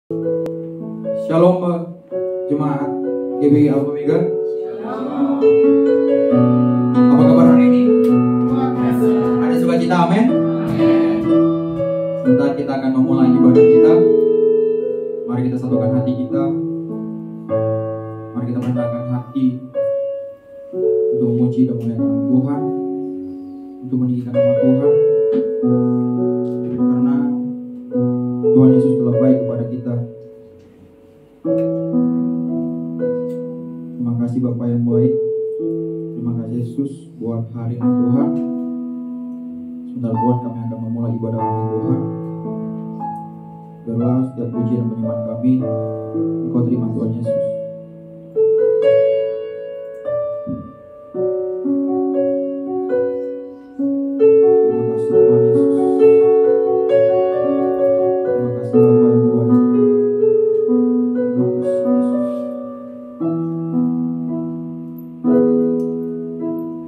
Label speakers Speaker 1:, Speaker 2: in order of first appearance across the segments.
Speaker 1: Shalom jemaat GBI Alpha Omega. Apa kabar hari ini? Ada sukacita, amin. Sebentar kita akan memulai ibadah kita. Mari kita satukan hati kita. Mari kita merendahkan hati untuk memuji dan memuliakan nama Tuhan, untuk meninggikan nama Tuhan, karena Tuhan Yesus telah baik kepada kita. Terima kasih Bapa yang baik. Terima kasih Yesus buat hari ini Tuhan. Sebentar Tuhan, kami akan memulai ibadah kami Tuhan. Biarlah setiap puji dan penyembahan kami Engkau terima Tuhan Yesus. Terima kasih Tuhan Yesus. Terima kasih Bapa yang baik. Terima kasih Yesus.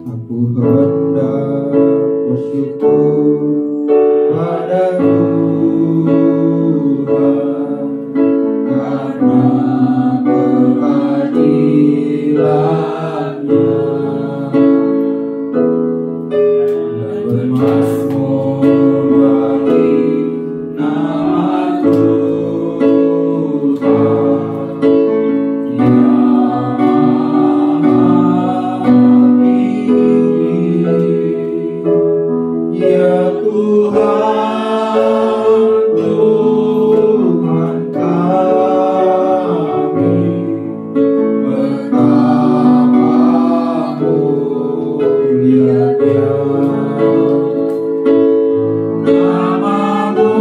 Speaker 1: Aku hendak bersyukur pada Tuhan karena keadilan-Nya, dan bermazmur bagi nama Tuhan yang Maha Tinggi. Ya Tuhan, Tuhan kami, betapa mulianya nama-Mu,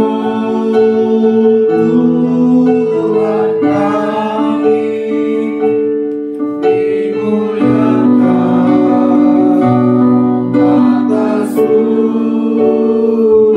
Speaker 1: Tuhan kami, dimuliakan atas seluruh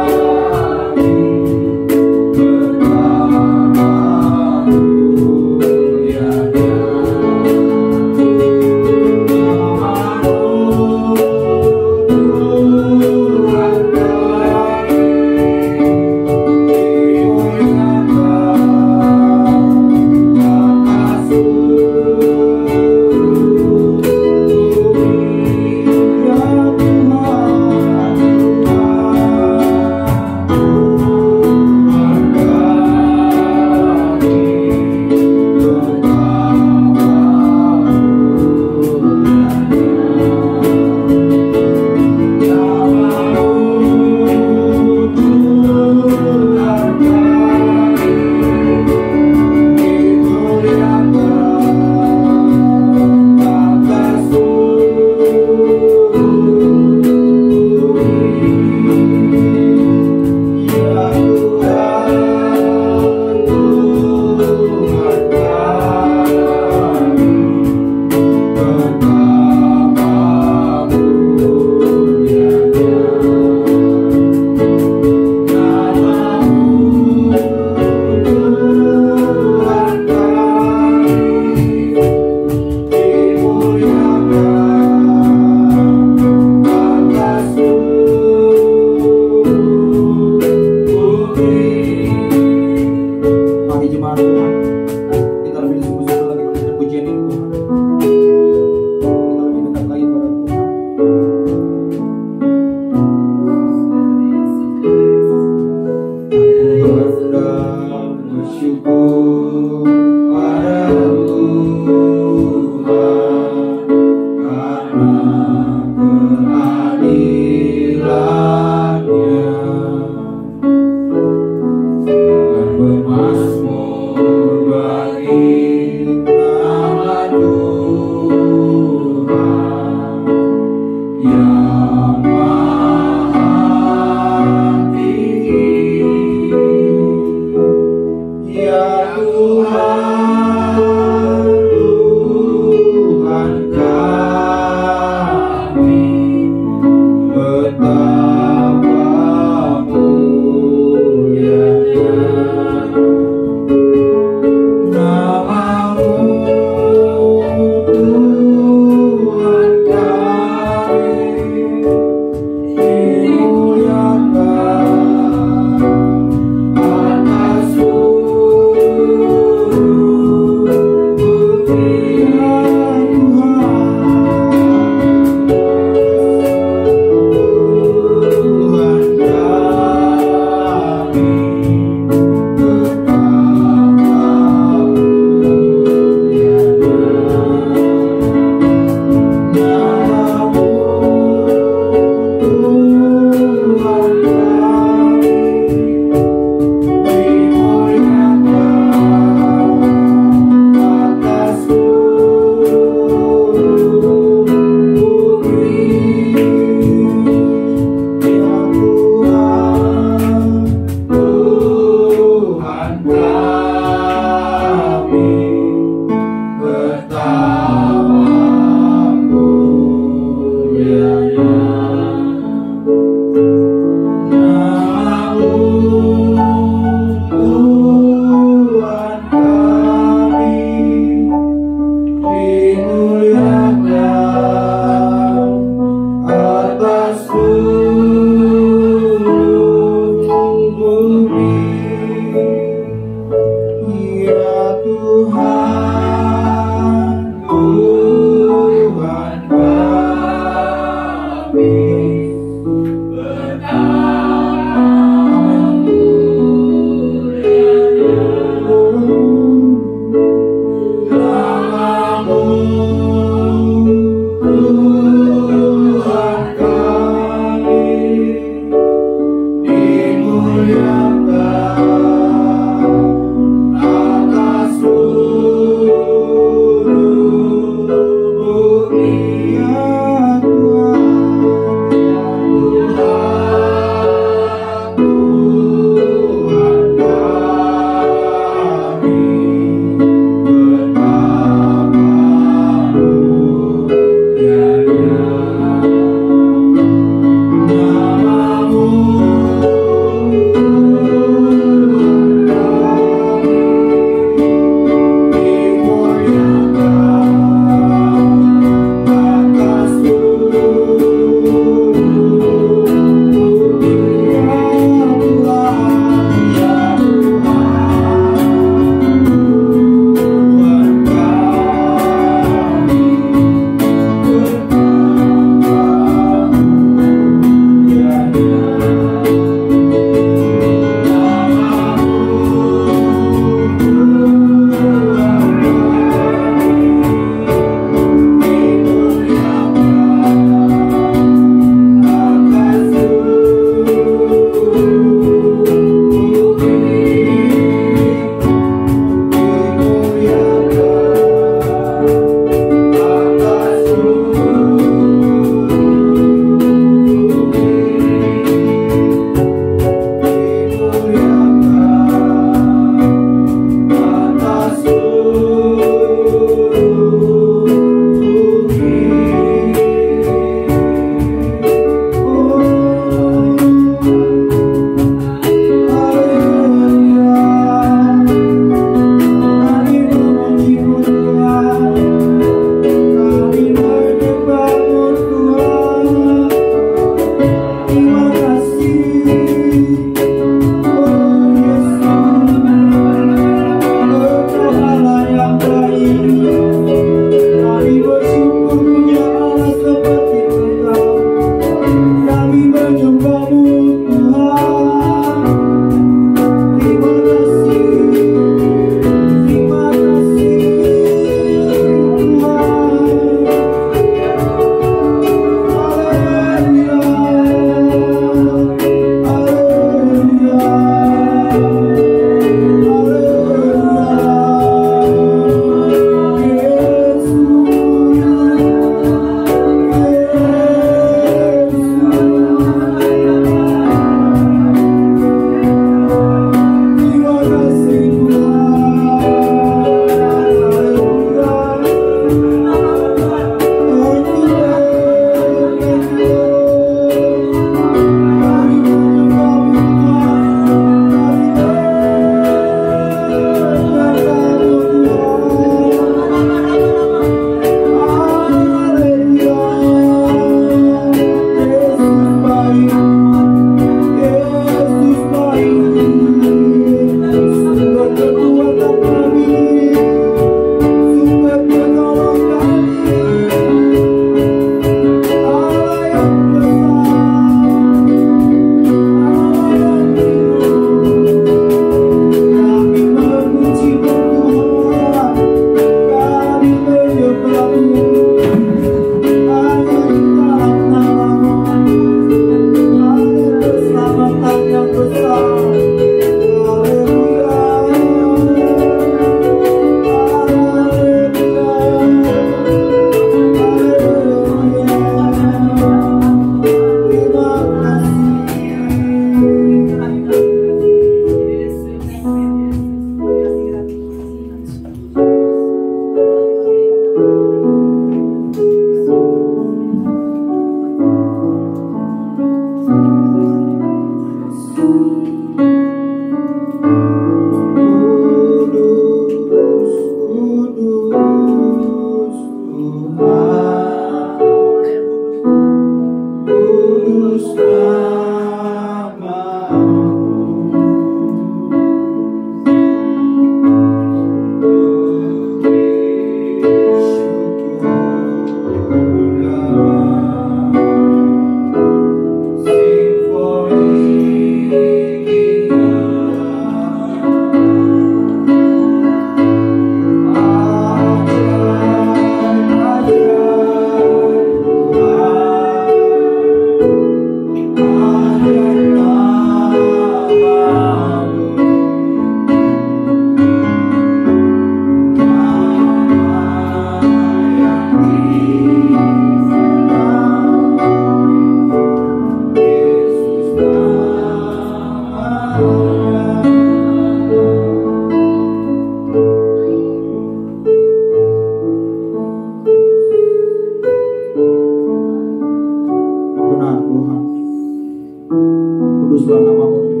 Speaker 1: Kuduslah namamu Tuhan.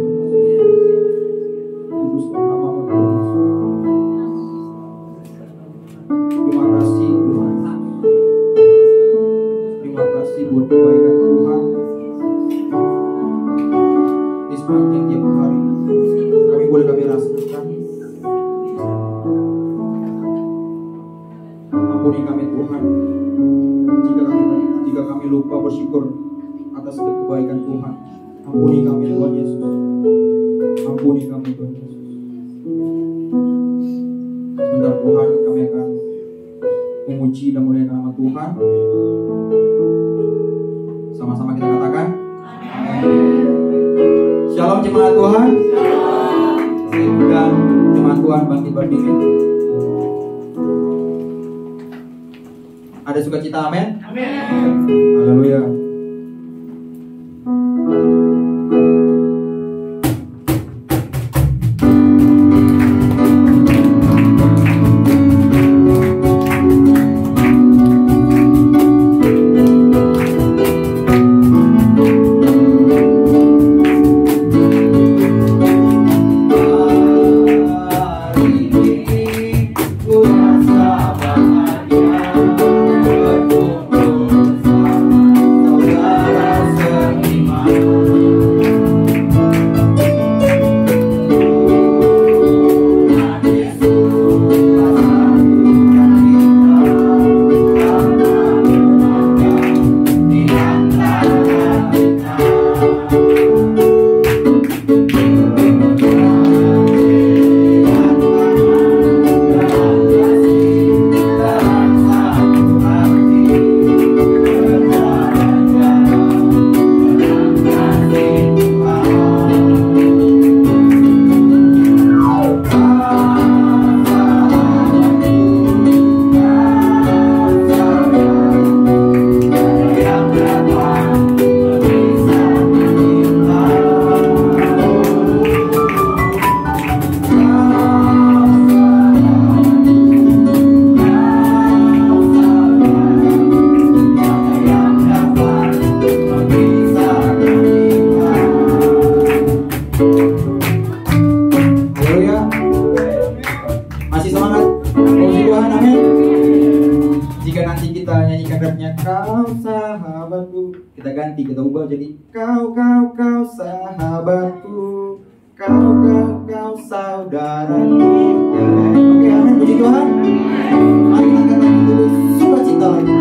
Speaker 1: Kuduslah namamu Tuhan. Terima kasih Tuhan. Terima kasih buat kebaikan Tuhan. Di sepanjang tiap hari kami boleh rasakan. Ampuni kami Tuhan, jika kami lupa bersyukur atas kebaikan Tuhan. Ampuni kami Tuhan Yesus. Ampuni kami Tuhan Yesus. Sebentar Tuhan, kami akan memuji dan memuliakan nama Tuhan. Sama-sama kita katakan amin. Shalom jemaat Tuhan. Saya undang jemaat Tuhan bangkit berdiri. Ada sukacita, amin. Amin. Haleluya. Kita ubah jadi kau sahabatku, kau saudaraku. Oke, amin. Puji Tuhan. Mari kita katakan dulu sukacita lagi.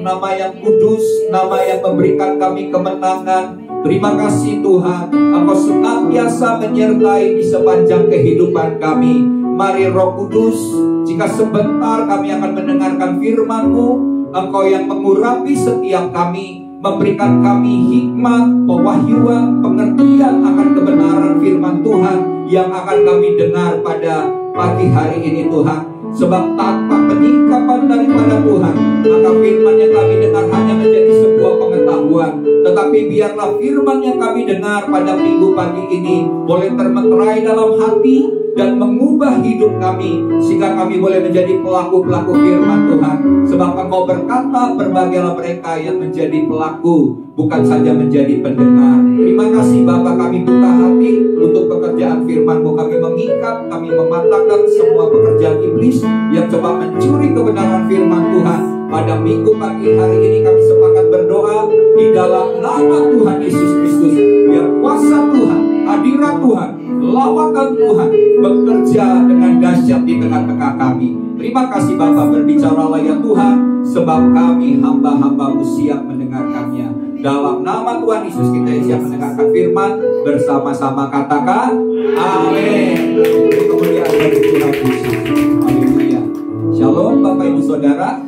Speaker 1: nama yang kudus, nama yang memberikan kami kemenangan. Terima kasih Tuhan, Engkau senantiasa menyertai di sepanjang kehidupan kami. Mari Roh Kudus, jika sebentar kami akan mendengarkan firman-Mu, Engkau yang mengurapi setiap kami, memberikan kami hikmat, pewahyuan, pengertian akan kebenaran firman Tuhan yang akan kami dengar pada pagi hari ini Tuhan. Sebab tanpa penyingkapan daripada Tuhan, maka firman yang kami dengar hanya menjadi sebuah pengetahuan. Tetapi biarlah firman yang kami dengar pada minggu pagi ini boleh termeterai dalam hati dan mengubah hidup kami, sehingga kami boleh menjadi pelaku-pelaku firman Tuhan. Sebab Engkau berkata, berbahagialah mereka yang menjadi pelaku, bukan saja menjadi pendengar. Terima kasih Bapa, kami buka hati untuk pekerjaan firman-Mu. Kami mengikat, kami mematahkan semua pekerjaan iblis yang coba mencuri kebenaran firman Tuhan. Pada minggu pagi hari ini kami sepakat berdoa di dalam nama Tuhan Yesus Kristus. Biar kuasa Tuhan, hadirat Tuhan, lawatan Tuhan bekerja dengan dahsyat di tengah-tengah kami. Terima kasih Bapa, berbicaralah ya Tuhan, sebab kami hamba-hamba-Mu siap mendengarkannya. Dalam nama Tuhan Yesus kita siap mendengarkan firman. Bersama-sama katakan amin. Kemuliaan bagi Tuhan Yesus. Haleluya. Shalom Bapak Ibu Saudara.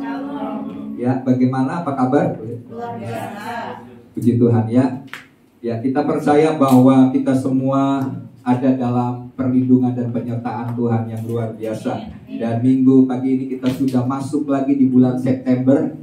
Speaker 1: Ya, bagaimana, apa kabar?
Speaker 2: Luar biasa.
Speaker 1: Puji Tuhan ya. Ya, kita percaya bahwa kita semua ada dalam perlindungan dan penyertaan Tuhan yang luar biasa. Dan minggu pagi ini kita sudah masuk lagi di bulan September.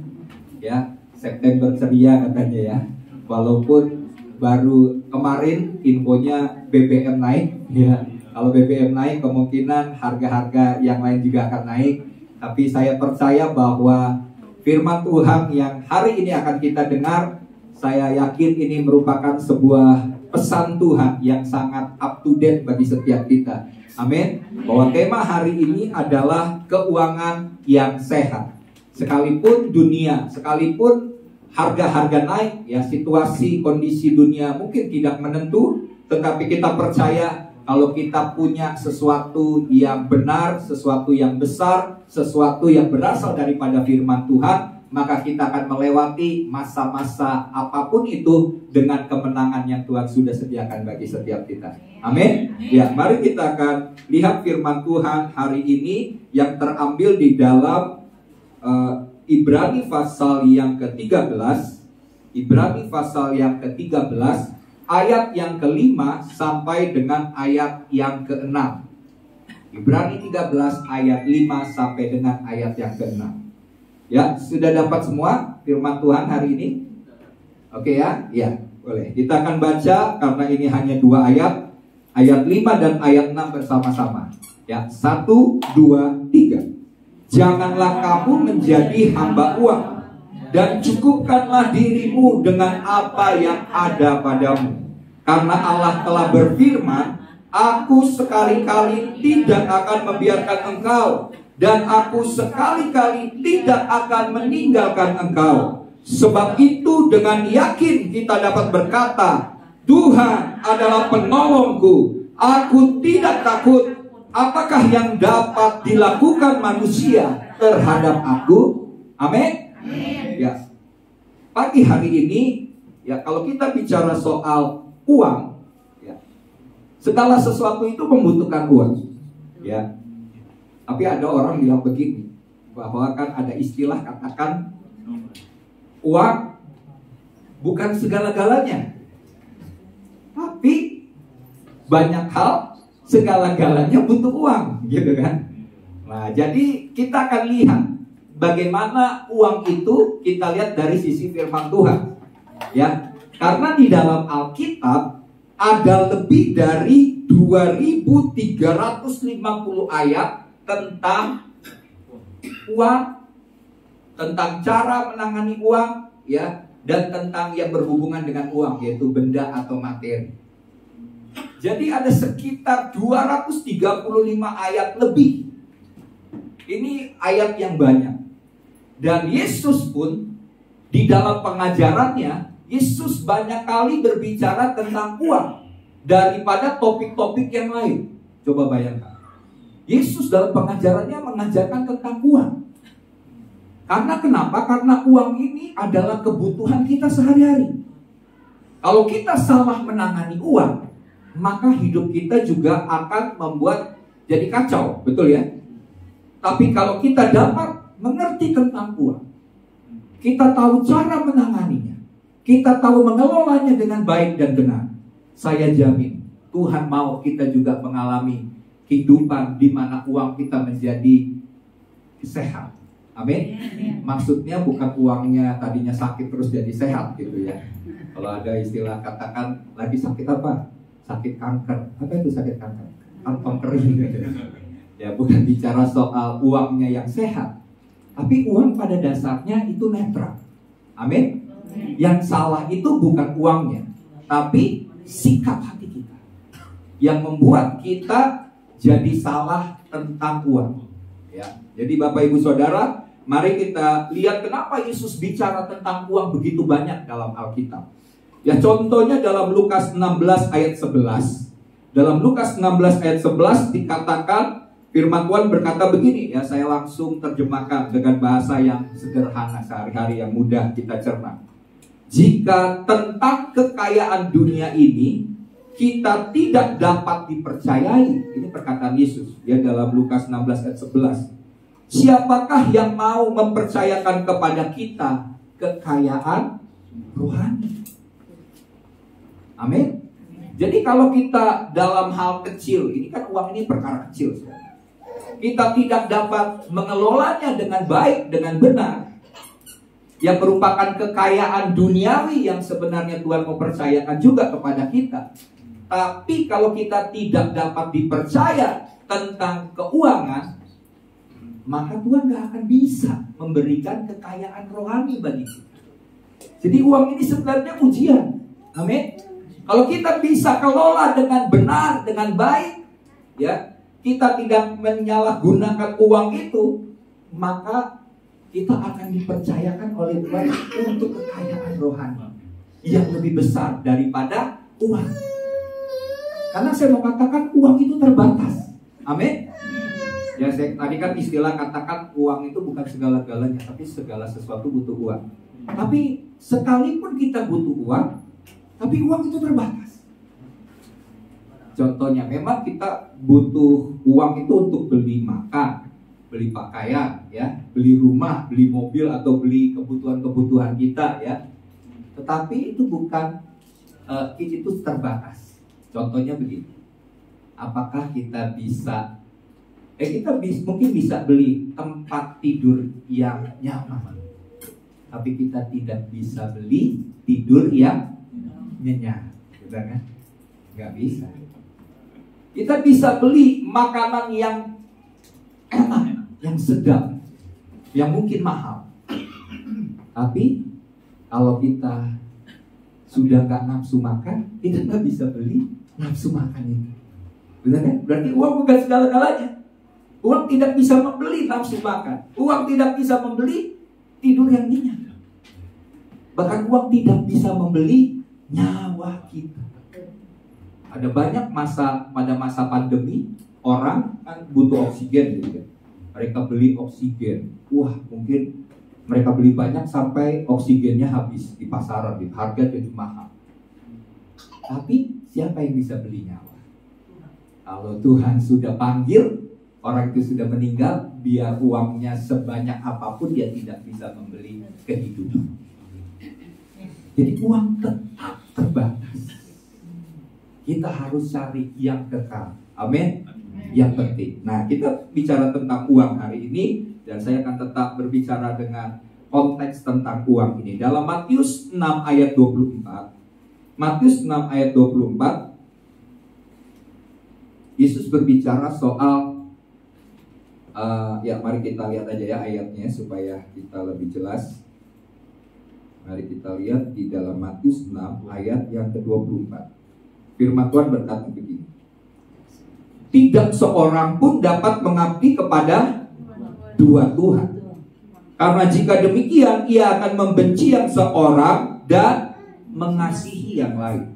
Speaker 1: Ya, September ceria katanya ya. Walaupun baru kemarin infonya BBM naik ya. Kalau BBM naik kemungkinan harga-harga yang lain juga akan naik. Tapi saya percaya bahwa firman Tuhan yang hari ini akan kita dengar, saya yakin ini merupakan sebuah pesan Tuhan yang sangat up to date bagi setiap kita. Amin. Bahwa tema hari ini adalah keuangan yang sehat. Sekalipun dunia, sekalipun harga-harga naik, ya situasi kondisi dunia mungkin tidak menentu, tetapi kita percaya kalau kita punya sesuatu yang benar, sesuatu yang besar, sesuatu yang berasal daripada firman Tuhan, maka kita akan melewati masa-masa apapun itu dengan kemenangan yang Tuhan sudah sediakan bagi setiap kita. Amin. Ya, mari kita akan lihat firman Tuhan hari ini yang terambil di dalam Ibrani pasal yang ke-13. Ibrani pasal yang ke-13 ayat yang ke-5 sampai dengan ayat yang ke-6. Ibrani 13 ayat 5 sampai dengan ayat yang ke-6. Ya, sudah dapat semua firman Tuhan hari ini? Oke ya? Ya, boleh. Kita akan baca karena ini hanya 2 ayat. Ayat 5 dan ayat 6 bersama-sama. Ya, 1, 2, 3. Janganlah kamu menjadi hamba uang, dan cukupkanlah dirimu dengan apa yang ada padamu. Karena Allah telah berfirman, aku sekali-kali tidak akan membiarkan engkau, dan aku sekali-kali tidak akan meninggalkan engkau. Sebab itu dengan yakin kita dapat berkata, Tuhan adalah penolongku, aku tidak takut. Apakah yang dapat dilakukan manusia terhadap aku? Amin. Ya, pagi hari ini, ya kalau kita bicara soal uang, ya, segala sesuatu itu membutuhkan uang, ya. Tapi ada orang bilang begini, bahwa kan ada istilah katakan uang bukan segala-galanya, tapi banyak hal segala-galanya butuh uang, gitu kan? Nah, jadi kita akan lihat bagaimana uang itu kita lihat dari sisi firman Tuhan, ya. Karena di dalam Alkitab ada lebih dari 2350 ayat tentang uang, tentang cara menangani uang, ya, dan tentang yang berhubungan dengan uang, yaitu benda atau materi. Jadi ada sekitar 235 ayat lebih. Ini ayat yang banyak. Dan Yesus pun di dalam pengajarannya, Yesus banyak kali berbicara tentang uang daripada topik-topik yang lain. Coba bayangkan, Yesus dalam pengajarannya mengajarkan tentang uang. Karena kenapa? Karena uang ini adalah kebutuhan kita sehari-hari. Kalau kita salah menangani uang, maka hidup kita juga akan membuat jadi kacau, betul ya? Tapi kalau kita dapat mengerti tentang uang, kita tahu cara menanganinya, kita tahu mengelolanya dengan baik dan benar, saya jamin Tuhan mau kita juga mengalami kehidupan di mana uang kita menjadi sehat. Amin. Maksudnya bukan uangnya tadinya sakit terus jadi sehat gitu ya. Kalau ada istilah katakan lagi sakit apa? Sakit kanker. Apa itu sakit kanker? Kantong kering gitu. Ya, bukan bicara soal uangnya yang sehat, tapi uang pada dasarnya itu netral. Amin. Yang salah itu bukan uangnya, tapi sikap hati kita yang membuat kita jadi salah tentang uang. Ya. Jadi Bapak Ibu Saudara, mari kita lihat kenapa Yesus bicara tentang uang begitu banyak dalam Alkitab. Ya, contohnya dalam Lukas 16 ayat 11. Dalam Lukas 16 ayat 11 dikatakan, firman Tuhan berkata begini, ya saya langsung terjemahkan dengan bahasa yang sederhana sehari-hari yang mudah kita cerna. Jika tentang kekayaan dunia ini kita tidak dapat dipercayai, ini perkataan Yesus ya dalam Lukas 16 ayat 11. Siapakah yang mau mempercayakan kepada kita kekayaan rohani? Amin. Jadi kalau kita dalam hal kecil, ini kan uang ini perkara kecil, kita tidak dapat mengelolanya dengan baik, dengan benar, yang merupakan kekayaan duniawi yang sebenarnya Tuhan mempercayakan juga kepada kita. Tapi kalau kita tidak dapat dipercaya tentang keuangan, maka Tuhan gak akan bisa memberikan kekayaan rohani bagi kita. Jadi uang ini sebenarnya ujian. Amin. Kalau kita bisa kelola dengan benar, dengan baik, ya, kita tidak menyalahgunakan uang itu, maka kita akan dipercayakan oleh Tuhan untuk kekayaan rohani yang lebih besar daripada uang. Karena saya mau katakan uang itu terbatas. Amin. Ya, tadi kan istilah katakan uang itu bukan segala-galanya, tapi segala sesuatu butuh uang. Tapi sekalipun kita butuh uang, tapi uang itu terbatas. Contohnya, memang kita butuh uang itu untuk beli makan, beli pakaian, ya, beli rumah, beli mobil atau beli kebutuhan-kebutuhan kita, ya. Tetapi itu bukan, itu terbatas. Contohnya begini, apakah kita bisa mungkin bisa beli tempat tidur yang nyaman, tapi kita tidak bisa beli tidur yang nyenyak, betul kan? Nggak bisa. Kita bisa beli makanan yang enak, yang sedap, yang mungkin mahal, tapi kalau kita sudah nggak nafsu makan, kita nggak bisa beli nafsu makan itu, betul kan? Berarti uang bukan segala-galanya. Uang tidak bisa membeli nafsu makan. Uang tidak bisa membeli tidur yang nyenyak. Bahkan uang tidak bisa membeli nyawa kita. Ada banyak pada masa pandemi, orang kan butuh oksigen gitu. Mereka beli oksigen. Wah, mungkin mereka beli banyak sampai oksigennya habis di pasaran, harga jadi mahal. Tapi siapa yang bisa beli nyawa? Kalau Tuhan sudah panggil, orang itu sudah meninggal, biar uangnya sebanyak apapun dia tidak bisa membeli kehidupan. Jadi uang tetap terbatas. Kita harus cari yang kekal. Amin. Yang penting. Nah, kita bicara tentang uang hari ini, dan saya akan tetap berbicara dengan konteks tentang uang ini. Dalam Matius 6 ayat 24. Matius 6 ayat 24. Yesus berbicara soal ya, mari kita lihat aja ya ayatnya supaya kita lebih jelas. Mari kita lihat di dalam Matius 6 ayat yang ke-24. Firman Tuhan berkata begini. Tidak seorang pun dapat mengabdi kepada dua Tuhan. Karena jika demikian, ia akan membenci yang seorang dan mengasihi yang lain.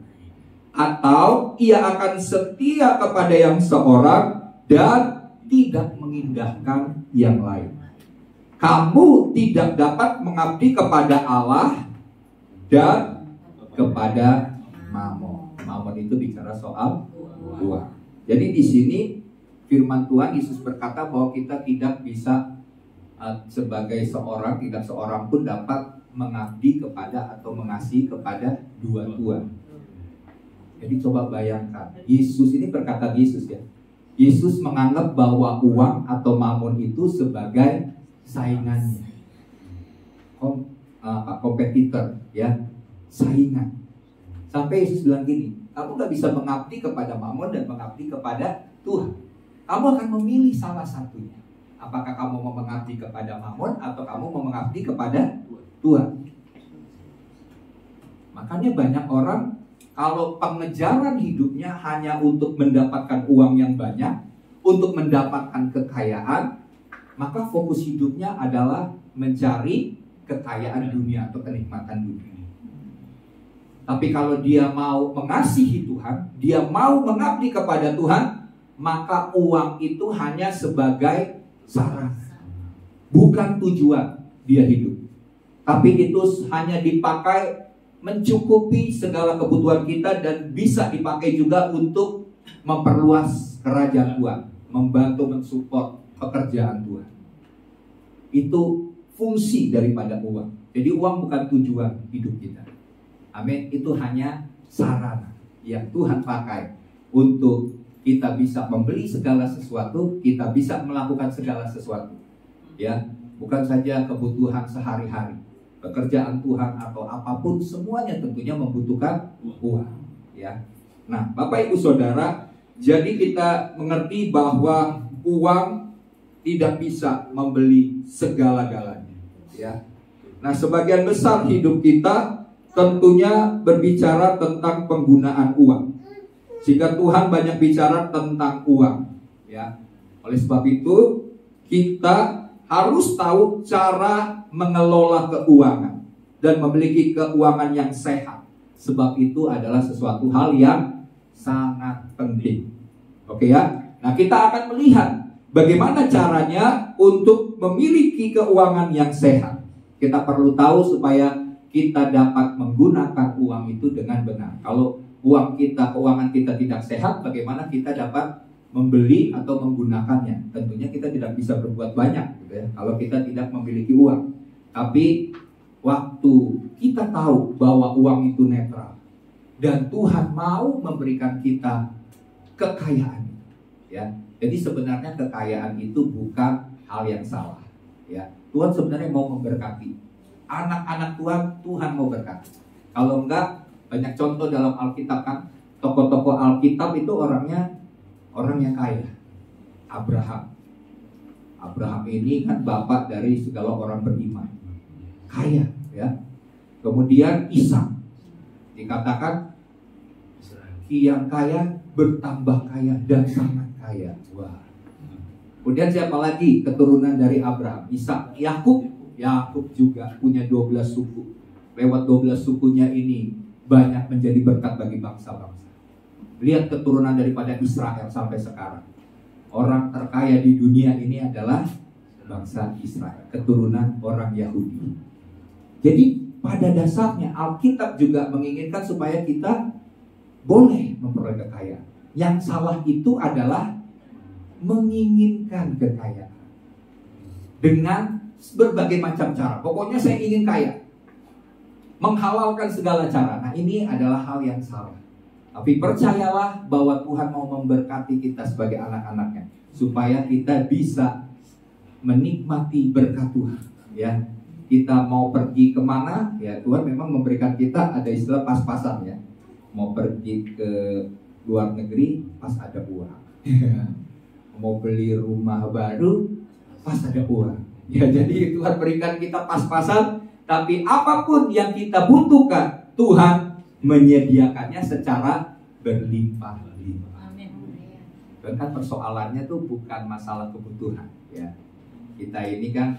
Speaker 1: Atau ia akan setia kepada yang seorang dan tidak mengindahkan yang lain. kamu tidak dapat mengabdi kepada Allah dan kepada Mamon. Mamon itu bicara soal uang. Jadi di sini firman Tuhan, Yesus berkata bahwa kita tidak bisa sebagai seorang, tidak seorang pun dapat mengabdi kepada atau mengasihi kepada dua tuan. Jadi coba bayangkan, Yesus ini perkataan Yesus ya. Yesus menganggap bahwa uang atau mamon itu sebagai saingannya, kompetitor ya, saingan. Sampai Yesus bilang gini, kamu gak bisa mengabdi kepada mamon dan mengabdi kepada Tuhan. Kamu akan memilih salah satunya. Apakah kamu mau mengabdi kepada mamon atau kamu mau mengabdi kepada Tuhan? Makanya banyak orang kalau pengejaran hidupnya hanya untuk mendapatkan uang yang banyak, untuk mendapatkan kekayaan, maka fokus hidupnya adalah mencari kekayaan dunia atau kenikmatan dunia. Tapi kalau dia mau mengasihi Tuhan, dia mau mengabdi kepada Tuhan, maka uang itu hanya sebagai sarana, bukan tujuan dia hidup. Tapi itu hanya dipakai mencukupi segala kebutuhan kita dan bisa dipakai juga untuk memperluas kerajaan Tuhan, membantu mensupport pekerjaan Tuhan. Itu fungsi daripada uang. Jadi uang bukan tujuan hidup kita. Amin. Itu hanya sarana yang Tuhan pakai untuk kita bisa membeli segala sesuatu, kita bisa melakukan segala sesuatu. Ya, bukan saja kebutuhan sehari-hari. Pekerjaan Tuhan atau apapun semuanya tentunya membutuhkan uang, ya. Nah, Bapak Ibu Saudara, jadi kita mengerti bahwa uang tidak bisa membeli segala-galanya, ya. Nah, sebagian besar hidup kita tentunya berbicara tentang penggunaan uang. Jika Tuhan banyak bicara tentang uang, ya. Oleh sebab itu, kita harus tahu cara mengelola keuangan dan memiliki keuangan yang sehat. Sebab itu adalah sesuatu hal yang sangat penting. Oke ya. Nah, kita akan melihat bagaimana caranya untuk memiliki keuangan yang sehat. Kita perlu tahu supaya kita dapat menggunakan uang itu dengan benar. Kalau keuangan kita tidak sehat, bagaimana kita dapat membeli atau menggunakannya? Tentunya kita tidak bisa berbuat banyak, gitu ya, kalau kita tidak memiliki uang. Tapi waktu kita tahu bahwa uang itu netral dan Tuhan mau memberikan kita kekayaan, ya. Jadi sebenarnya kekayaan itu bukan hal yang salah, ya. Tuhan sebenarnya mau memberkati anak-anak Tuhan mau berkati. Kalau enggak, banyak contoh dalam Alkitab kan, tokoh-tokoh Alkitab itu orang yang kaya. Abraham ini kan bapak dari segala orang beriman, kaya, ya. Kemudian Ishak dikatakan yang kaya bertambah kaya dan sangat kaya. Wah. Kemudian siapa lagi keturunan dari Abraham? Ishak. Yakub juga punya 12 suku. Lewat 12 sukunya ini banyak menjadi berkat bagi bangsa-bangsa. Lihat keturunan daripada Israel sampai sekarang. Orang terkaya di dunia ini adalah bangsa Israel, keturunan orang Yahudi. Jadi pada dasarnya Alkitab juga menginginkan supaya kita boleh memperoleh kekayaan. Yang salah itu adalah menginginkan kekayaan dengan berbagai macam cara. Pokoknya saya ingin kaya, menghalalkan segala cara. Nah, ini adalah hal yang salah. Tapi percayalah bahwa Tuhan mau memberkati kita sebagai anak-anaknya, supaya kita bisa menikmati berkat Tuhan, ya. Kita mau pergi kemana, ya Tuhan memang memberikan kita, ada istilah pas-pasan, ya. Mau pergi ke luar negeri, pas ada uang. Mau beli rumah baru, pas ada uang. Ya, jadi Tuhan berikan kita pas-pasan, tapi apapun yang kita butuhkan, Tuhan menyediakannya secara berlimpah-limpah. Bahkan persoalannya tuh bukan masalah kebutuhan, ya. Kita ini kan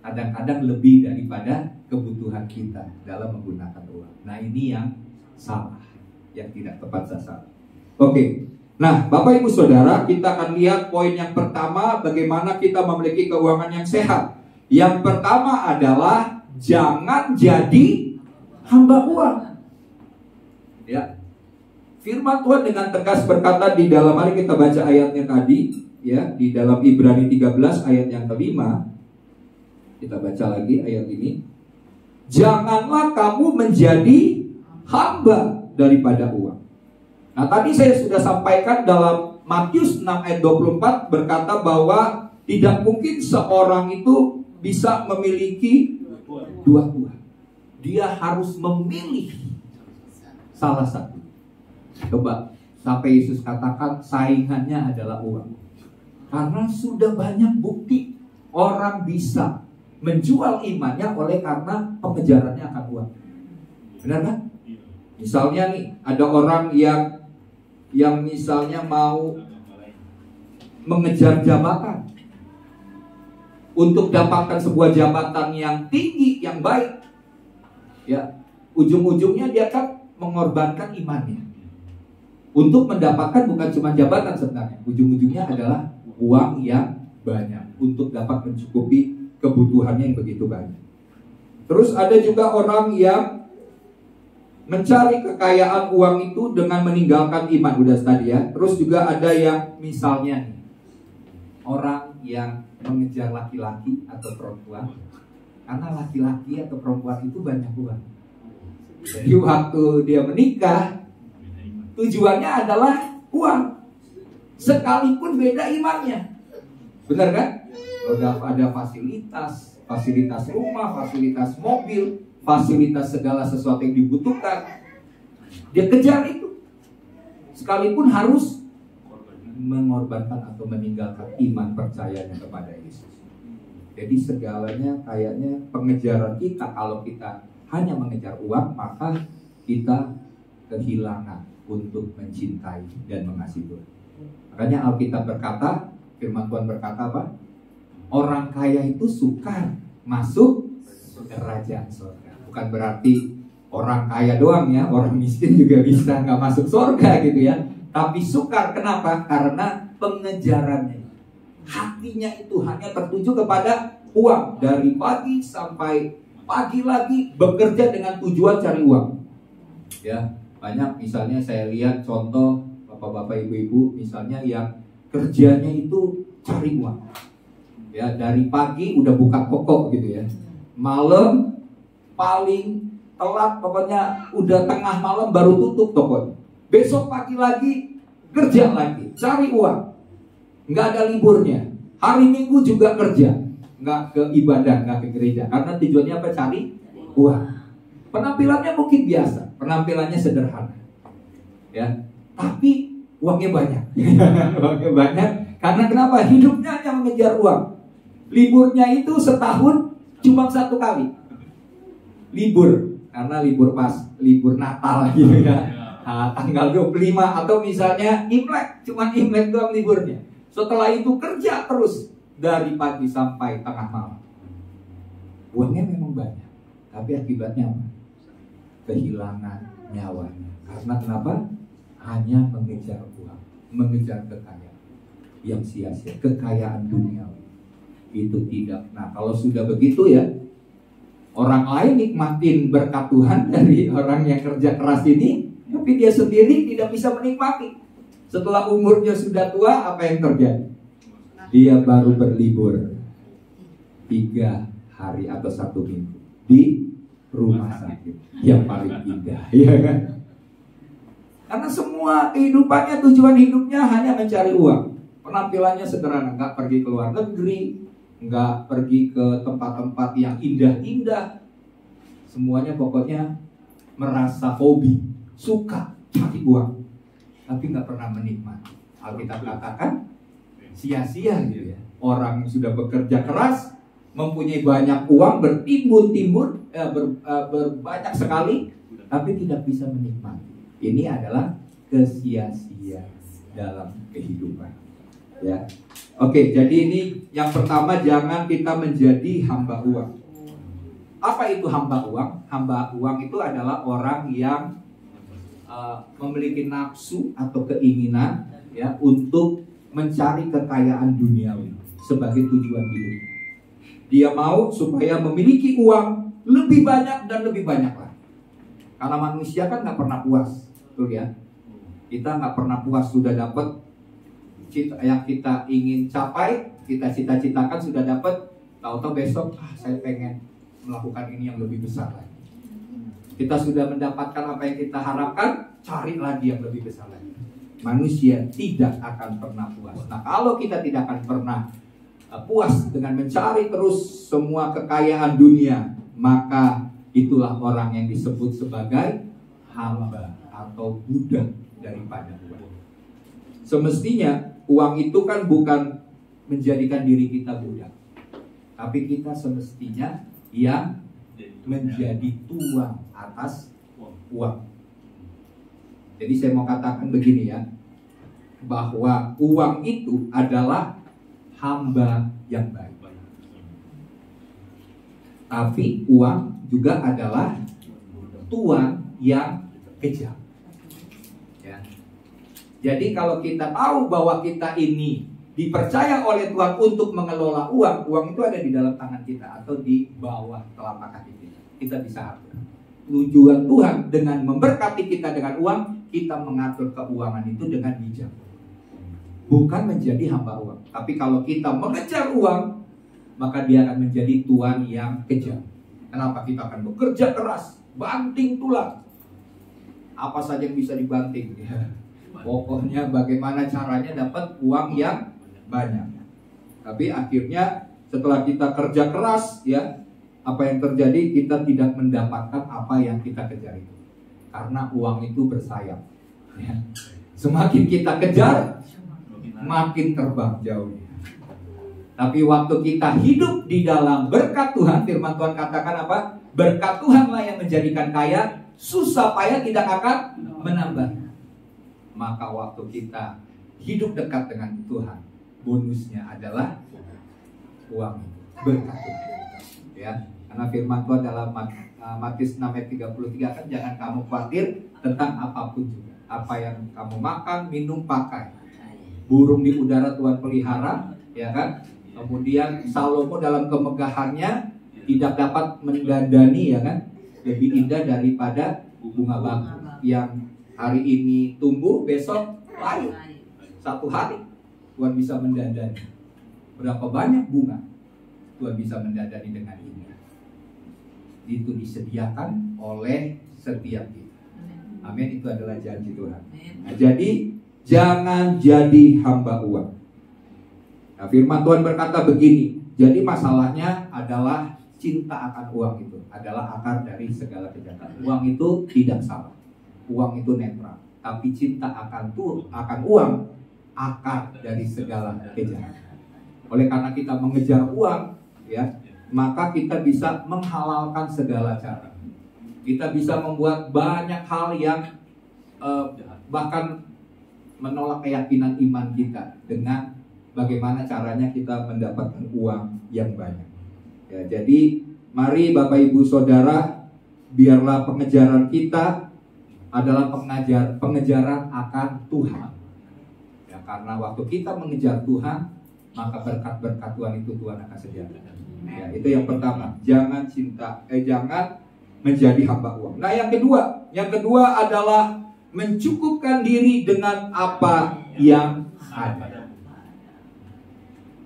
Speaker 1: kadang-kadang lebih daripada kebutuhan kita dalam menggunakan uang. Nah, ini yang salah, yang tidak tepat sasaran. Oke. Nah, Bapak Ibu Saudara, kita akan lihat poin yang pertama, bagaimana kita memiliki keuangan yang sehat. Yang pertama adalah jangan jadi hamba uang. Ya. Firman Tuhan dengan tegas berkata di dalam, mari kita baca ayatnya tadi, ya, di dalam Ibrani 13 ayat yang kelima. Kita baca lagi ayat ini. Janganlah kamu menjadi hamba daripada uang. Nah, tadi saya sudah sampaikan dalam Matius 6 ayat 24 berkata bahwa tidak mungkin seorang itu bisa memiliki dua tuhan. Dia harus memilih salah satu. Coba, sampai Yesus katakan saingannya adalah uang. Karena sudah banyak bukti orang bisa menjual imannya oleh karena pengejarannya akan uang. Benar kan? Misalnya nih, ada orang yang misalnya mau mengejar jabatan. Untuk dapatkan sebuah jabatan yang tinggi, yang baik, ya, ujung-ujungnya dia kan mengorbankan imannya. Untuk mendapatkan bukan cuma jabatan sebenarnya, ujung-ujungnya adalah uang yang banyak untuk dapat mencukupi kebutuhannya yang begitu banyak. Terus ada juga orang yang mencari kekayaan uang itu dengan meninggalkan iman, udah tadi ya. Terus juga ada yang misalnya nih, orang yang mengejar laki-laki atau perempuan, karena laki-laki atau perempuan itu banyak uang. Jadi waktu dia menikah, tujuannya adalah uang, sekalipun beda imannya. Benar kan? Udah ada fasilitas rumah, fasilitas mobil, fasilitas segala sesuatu yang dibutuhkan, dia kejar itu, sekalipun harus mengorbankan atau meninggalkan iman percayanya kepada Yesus. Jadi segalanya kayaknya pengejaran kita, kalau kita hanya mengejar uang, maka kita kehilangan untuk mencintai dan mengasihi Tuhan. Makanya Alkitab berkata, firman Tuhan berkata apa? Orang kaya itu sukar masuk kerajaan surga. Bukan berarti orang kaya doang ya, orang miskin juga bisa nggak masuk surga gitu ya. Tapi sukar, kenapa? Karena pengejarannya, hatinya itu hanya tertuju kepada uang. Dari pagi sampai pagi lagi bekerja dengan tujuan cari uang. Ya, banyak misalnya saya lihat contoh bapak-bapak ibu-ibu misalnya yang kerjanya itu cari uang. Ya, dari pagi udah buka toko gitu ya. Malam paling telat, pokoknya udah tengah malam baru tutup tokonya. Besok pagi lagi kerja lagi, cari uang. Nggak ada liburnya. Hari Minggu juga kerja, nggak ke ibadah, nggak ke gereja. Karena tujuannya apa? Cari uang. Penampilannya mungkin biasa, penampilannya sederhana, ya. Tapi uangnya banyak. Uangnya banyak. Karena kenapa? Hidupnya hanya mengejar uang. Liburnya itu setahun cuma 1 kali. Libur, karena libur Natal gitu ya. Tanggal 25 atau misalnya Imlek, cuma Imlek doang liburnya. Setelah itu kerja terus dari pagi sampai tengah malam. Uangnya memang banyak, tapi akibatnya apa? Kehilangan nyawanya. Karena kenapa? Hanya mengejar uang, mengejar kekayaan yang sia-sia, kekayaan duniawi. Itu tidak. Nah, kalau sudah begitu ya, orang lain nikmatin berkat Tuhan dari orang yang kerja keras ini, tapi dia sendiri tidak bisa menikmati. Setelah umurnya sudah tua, apa yang terjadi? Dia baru berlibur 3 hari atau 1 minggu di rumah sakit yang paling indah, ya kan? Karena semua kehidupannya, tujuan hidupnya hanya mencari uang. Penampilannya sederhana, nggak pergi ke luar negeri, nggak pergi ke tempat-tempat yang indah-indah. Semuanya pokoknya merasa hobi, suka cari uang, tapi nggak pernah menikmati. Alkitab katakan sia-sia gitu ya. Orang yang sudah bekerja keras, mempunyai banyak uang, bertimbun-timbun, berbanyak sekali, tapi tidak bisa menikmati. Ini adalah kesia-sia dalam kehidupan. Ya, oke. Jadi ini yang pertama, jangan kita menjadi hamba uang. Apa itu hamba uang? Hamba uang itu adalah orang yang memiliki nafsu atau keinginan ya untuk mencari kekayaan duniawi sebagai tujuan hidup. Dia mau supaya memiliki uang lebih banyak dan lebih banyak lagi. Karena manusia kan nggak pernah puas, betul ya? Kita nggak pernah puas sudah dapat yang kita ingin capai, kita cita-citakan sudah dapat, tahu-tahu besok saya pengen melakukan ini yang lebih besar lagi. Kita sudah mendapatkan apa yang kita harapkan, cari lagi yang lebih besar lagi. Manusia tidak akan pernah puas. Nah, kalau kita tidak akan pernah puas dengan mencari terus semua kekayaan dunia, maka itulah orang yang disebut sebagai hamba atau budak daripada uang. Semestinya uang itu kan bukan menjadikan diri kita budak, tapi kita semestinya yang menjadi tuan atas uang. Jadi saya mau katakan begini ya, bahwa uang itu adalah hamba yang baik. Tapi uang juga adalah tuan yang kejam. Ya. Jadi kalau kita tahu bahwa kita ini dipercaya oleh Tuhan untuk mengelola uang, uang itu ada di dalam tangan kita atau di bawah telapak kaki kita. Kita bisa atur. Tujuan Tuhan dengan memberkati kita dengan uang, kita mengatur keuangan itu dengan bijak. Bukan menjadi hamba uang. Tapi kalau kita mengejar uang, maka dia akan menjadi tuan yang kejam. Kenapa? Kita akan bekerja keras, banting tulang. Apa saja yang bisa dibanting. Pokoknya bagaimana caranya dapat uang yang banyak. Tapi akhirnya setelah kita kerja keras, ya, apa yang terjadi? Kita tidak mendapatkan apa yang kita kejar itu. Karena uang itu bersayap. Ya. Semakin kita kejar, makin terbang jauh. Tapi waktu kita hidup di dalam berkat Tuhan, firman Tuhan katakan apa? Berkat Tuhanlah yang menjadikan kaya, susah payah tidak akan menambah. Maka waktu kita hidup dekat dengan Tuhan, bonusnya adalah uang, berkat Tuhan. Ya, karena firman Tuhan dalam Matius 6 ayat 33 kan, jangan kamu khawatir tentang apapun juga. Apa yang kamu makan, minum, pakai. Burung di udara Tuhan pelihara, ya kan? Kemudian Salomo dalam kemegahannya tidak dapat mendandani, ya kan? Lebih indah daripada bunga bangku yang hari ini tumbuh, besok layu. Satu hari Tuhan bisa mendandani. Berapa banyak bunga Tuhan bisa mendandani dengan ini. Itu disediakan oleh setiap kita. Amin, itu adalah janji Tuhan. Nah, jadi jangan jadi hamba uang. Nah, firman Tuhan berkata begini. Jadi masalahnya adalah cinta akan uang itu adalah akar dari segala kejahatan. Uang itu tidak salah. Uang itu netral. Tapi cinta akan uang akar dari segala kejahatan. Oleh karena kita mengejar uang, ya, maka kita bisa menghalalkan segala cara. Kita bisa membuat banyak hal yang bahkan menolak keyakinan iman kita dengan bagaimana caranya kita mendapatkan uang yang banyak. Ya, jadi mari Bapak Ibu Saudara, biarlah pengejaran kita adalah pengejaran akan Tuhan. Ya, karena waktu kita mengejar Tuhan, maka berkat-berkat Tuhan itu Tuhan akan sediakan. Ya, itu yang pertama. Jangan menjadi hamba uang. Nah, yang kedua adalah mencukupkan diri dengan apa yang ada.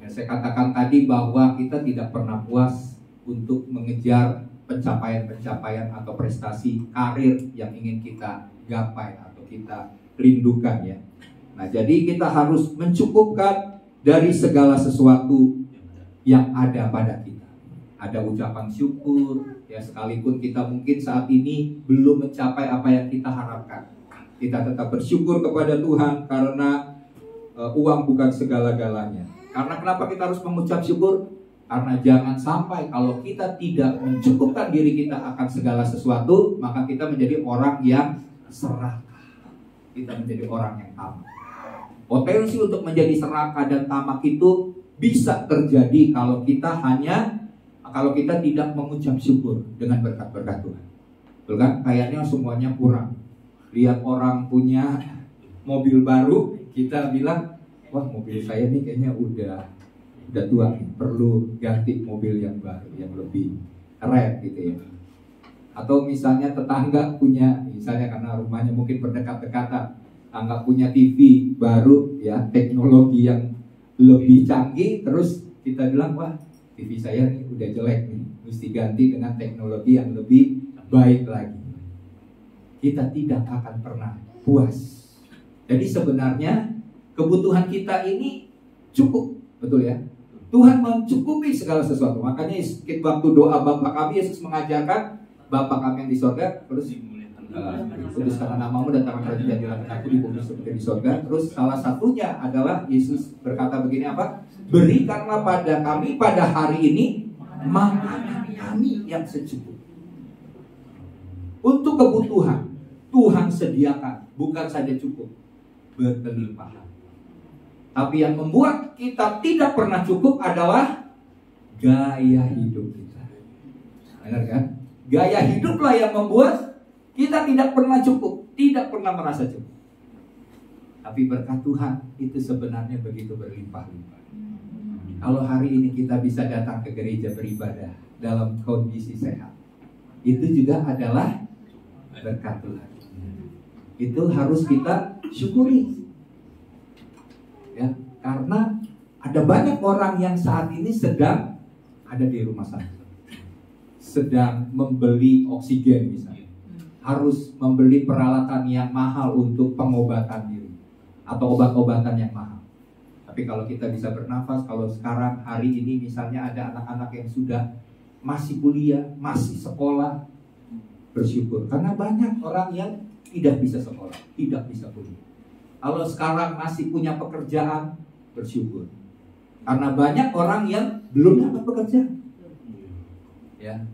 Speaker 1: Ya, saya katakan tadi bahwa kita tidak pernah puas untuk mengejar pencapaian-pencapaian atau prestasi karir yang ingin kita gapai atau kita rindukan, ya. Nah, jadi kita harus mencukupkan dari segala sesuatu yang ada pada kita. Ada ucapan syukur, ya, sekalipun kita mungkin saat ini belum mencapai apa yang kita harapkan. Kita tetap bersyukur kepada Tuhan karena uang bukan segala-galanya. Karena kenapa kita harus mengucap syukur? Karena jangan sampai kalau kita tidak mencukupkan diri kita akan segala sesuatu, maka kita menjadi orang yang serakah. Kita menjadi orang yang tamak. Potensi untuk menjadi serakah dan tamak itu bisa terjadi kalau kita tidak mengucap syukur dengan berkat-berkat Tuhan. Betul kan? Kayaknya semuanya kurang. Lihat orang punya mobil baru, kita bilang, wah, mobil saya nih kayaknya udah udah tua nih, perlu ganti mobil yang baru, yang lebih keren gitu ya. Atau misalnya tetangga punya, misalnya karena rumahnya mungkin berdekat-dekatan, tetangga punya TV baru ya, teknologi yang lebih canggih, terus kita bilang, wah TV saya nih udah jelek nih, mesti ganti dengan teknologi yang lebih baik lagi. Kita tidak akan pernah puas. Jadi sebenarnya kebutuhan kita ini cukup, betul ya? Tuhan mencukupi segala sesuatu. Makanya waktu doa Bapa kami, Yesus mengajarkan, Bapa kami yang di sorga, terus kuduskanlah namamu, datanglah kerajaan, jadilah aku di bumi seperti di sorga. Terus salah satunya adalah Yesus berkata begini apa? Berikanlah pada kami pada hari ini makanan kami yang secukup. Untuk kebutuhan Tuhan sediakan, bukan saja cukup, berkelimpahan. Tapi yang membuat kita tidak pernah cukup adalah gaya hidup kita. Benar kan? Gaya hiduplah yang membuat kita tidak pernah cukup, tidak pernah merasa cukup. Tapi berkat Tuhan itu sebenarnya begitu berlimpah-limpah. Kalau hari ini kita bisa datang ke gereja beribadah dalam kondisi sehat, itu juga adalah berkat Tuhan. Itu harus kita syukuri. Ya, karena ada banyak orang yang saat ini sedang ada di rumah sakit, sedang membeli oksigen misalnya, harus membeli peralatan yang mahal untuk pengobatan diri atau obat-obatan yang mahal. Tapi kalau kita bisa bernafas, kalau sekarang hari ini misalnya ada anak-anak yang sudah masih kuliah, masih sekolah, bersyukur. Karena banyak orang yang tidak bisa sekolah, tidak bisa kuliah. Kalau sekarang masih punya pekerjaan, bersyukur. Karena banyak orang yang belum dapat pekerjaan. Ya.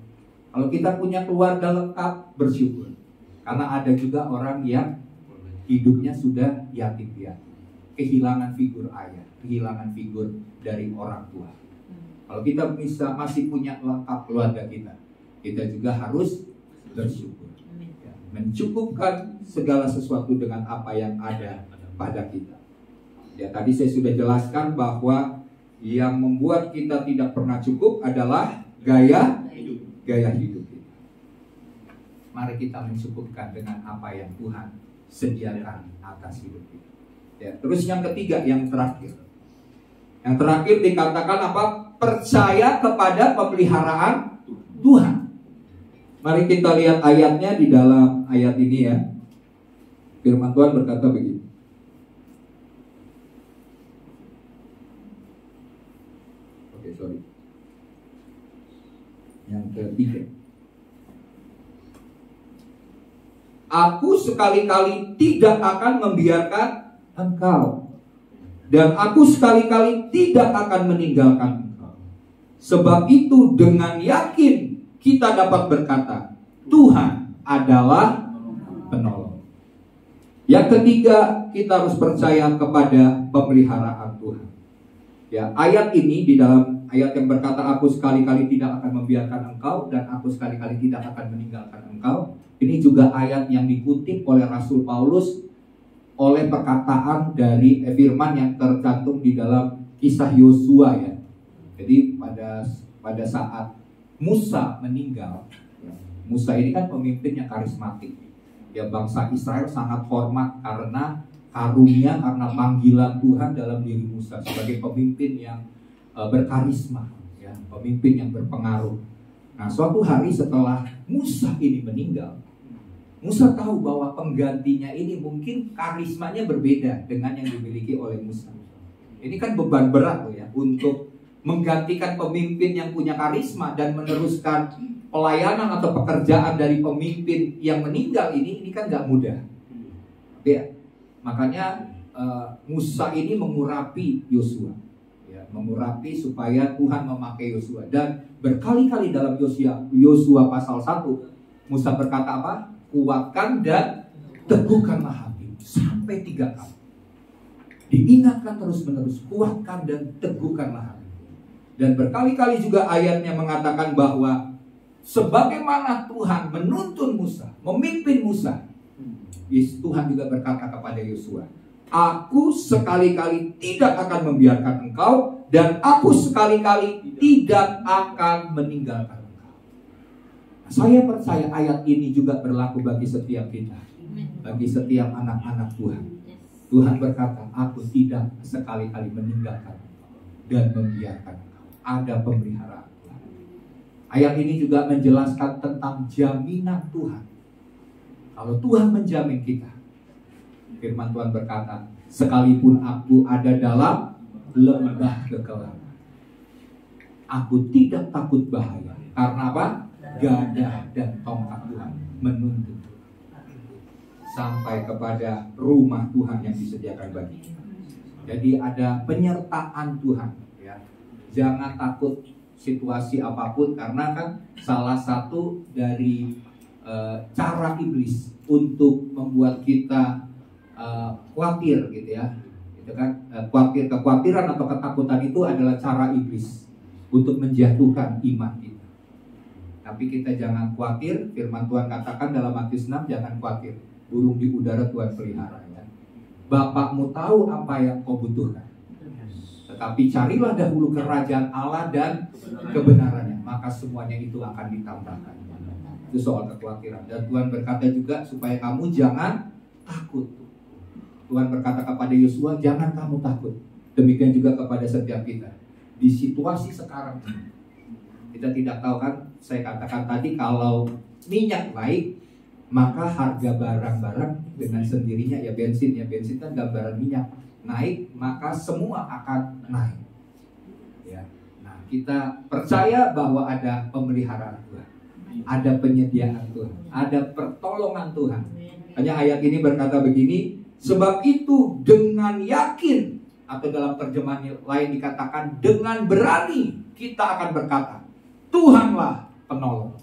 Speaker 1: Kalau kita punya keluarga lengkap, bersyukur. Karena ada juga orang yang hidupnya sudah yatim piatu, kehilangan figur ayah, kehilangan figur dari orang tua. Kalau kita bisa masih punya lengkap keluarga kita juga harus bersyukur. Ya. Mencukupkan segala sesuatu dengan apa yang ada pada kita. Ya, tadi saya sudah jelaskan bahwa yang membuat kita tidak pernah cukup adalah gaya hidup kita. Mari kita mencukupkan dengan apa yang Tuhan sediakan atas hidup kita. Ya, terus yang ketiga, yang terakhir. Yang terakhir dikatakan apa? Percaya kepada pemeliharaan Tuhan. Mari kita lihat ayatnya di dalam ayat ini ya. Firman Tuhan berkata begini. Yang ketiga, aku sekali-kali tidak akan membiarkan engkau, dan aku sekali-kali tidak akan meninggalkan engkau. Sebab itu dengan yakin kita dapat berkata, Tuhan adalah penolong. Yang ketiga, kita harus percaya kepada pemeliharaan Tuhan. Ya, ayat ini di dalam ayat yang berkata aku sekali-kali tidak akan membiarkan engkau dan aku sekali-kali tidak akan meninggalkan engkau. Ini juga ayat yang dikutip oleh Rasul Paulus oleh perkataan dari firman yang tercantum di dalam kisah Yosua ya. Jadi pada saat Musa meninggal, ya, Musa ini kan pemimpin yang karismatik. Ya, bangsa Israel sangat hormat karena karunia, karena panggilan Tuhan dalam diri Musa sebagai pemimpin yang berkarisma, ya, pemimpin yang berpengaruh. Nah, suatu hari setelah Musa ini meninggal, Musa tahu bahwa penggantinya ini mungkin karismanya berbeda dengan yang dimiliki oleh Musa. Ini kan beban berat loh ya, untuk menggantikan pemimpin yang punya karisma dan meneruskan pelayanan atau pekerjaan dari pemimpin yang meninggal ini kan nggak mudah. Ya, makanya Musa ini mengurapi Yosua. Mengurapi supaya Tuhan memakai Yosua. Dan berkali-kali dalam Yosua pasal 1 Musa berkata apa? Kuatkan dan teguhkanlah hati. Sampai 3 kali diingatkan terus-menerus, kuatkan dan teguhkanlah hati. Dan berkali-kali juga ayatnya mengatakan bahwa sebagaimana Tuhan menuntun Musa, memimpin Musa, Tuhan juga berkata kepada Yosua, aku sekali-kali tidak akan membiarkan engkau dan aku sekali-kali tidak akan meninggalkan engkau. Saya percaya ayat ini juga berlaku bagi setiap kita, bagi setiap anak-anak Tuhan. Tuhan berkata, aku tidak sekali-kali meninggalkan engkau dan membiarkan engkau. Ada pemeliharaan Tuhan. Ayat ini juga menjelaskan tentang jaminan Tuhan. Kalau Tuhan menjamin kita, firman Tuhan berkata, sekalipun aku ada dalam lembah kekelaman, aku tidak takut bahaya. Karena apa? Gada dan tongkat Tuhan menuntun sampai kepada rumah Tuhan yang disediakan bagi kita. Jadi ada penyertaan Tuhan, ya. Jangan takut situasi apapun, karena kan salah satu dari cara iblis untuk membuat kita khawatir, gitu ya. Itu kan kekhawatiran atau ketakutan itu adalah cara iblis untuk menjatuhkan iman kita. Tapi kita jangan khawatir. Firman Tuhan katakan dalam Matius 6, jangan khawatir, burung di udara Tuhan pelihara, ya. Bapakmu tahu apa yang kau butuhkan, tetapi carilah dahulu kerajaan Allah dan kebenarannya, maka semuanya itu akan ditambahkan. Itu soal kekhawatiran. Dan Tuhan berkata juga supaya kamu jangan takut. Tuhan berkata kepada Yosua, jangan kamu takut. Demikian juga kepada setiap kita. Di situasi sekarang ini, kita tidak tahu kan, saya katakan tadi, kalau minyak naik, maka harga barang-barang dengan sendirinya, ya bensin kan gambaran minyak, naik, maka semua akan naik. Ya. Nah, kita percaya bahwa ada pemeliharaan Tuhan, ada penyediaan Tuhan, ada pertolongan Tuhan. Hanya ayat ini berkata begini, sebab itu dengan yakin, atau dalam terjemahan lain dikatakan dengan berani, kita akan berkata, Tuhanlah penolong.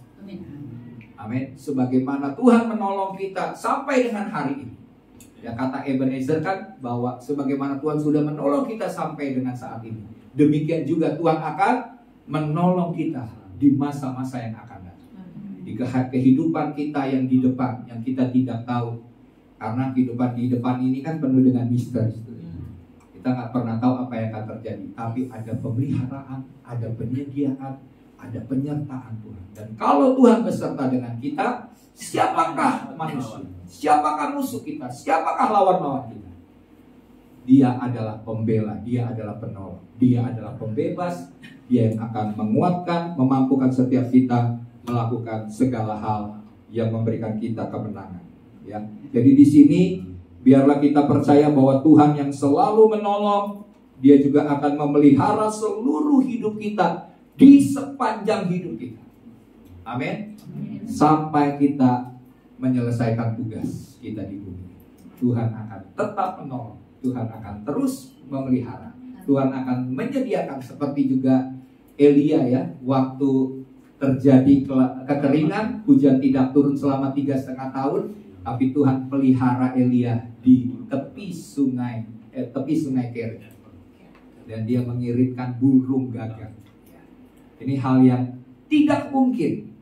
Speaker 1: Amin. Sebagaimana Tuhan menolong kita sampai dengan hari ini. Ya, kata Ebenezer kan bahwa sebagaimana Tuhan sudah menolong kita sampai dengan saat ini, demikian juga Tuhan akan menolong kita di masa-masa yang akan datang. Di kehidupan kita yang di depan, yang kita tidak tahu. Karena kehidupan di depan ini kan penuh dengan misteri. Kita nggak pernah tahu apa yang akan terjadi. Tapi ada pemeliharaan, ada penyediaan, ada penyertaan Tuhan. Dan kalau Tuhan beserta dengan kita, siapakah manusia? Siapakah musuh kita? Siapakah lawan-lawan kita? Dia adalah pembela, dia adalah penolong, dia adalah pembebas, dia yang akan menguatkan, memampukan setiap kita melakukan segala hal yang memberikan kita kemenangan. Ya. Jadi di sini biarlah kita percaya bahwa Tuhan yang selalu menolong, dia juga akan memelihara seluruh hidup kita di sepanjang hidup kita. Amin. Sampai kita menyelesaikan tugas kita di bumi. Tuhan akan tetap menolong, Tuhan akan terus memelihara, Tuhan akan menyediakan, seperti juga Elia, ya, waktu terjadi kekeringan, hujan tidak turun selama 3,5 tahun, tapi Tuhan pelihara Elia di tepi sungai Kerit, dan dia mengirimkan burung gagak. Ini hal yang tidak mungkin,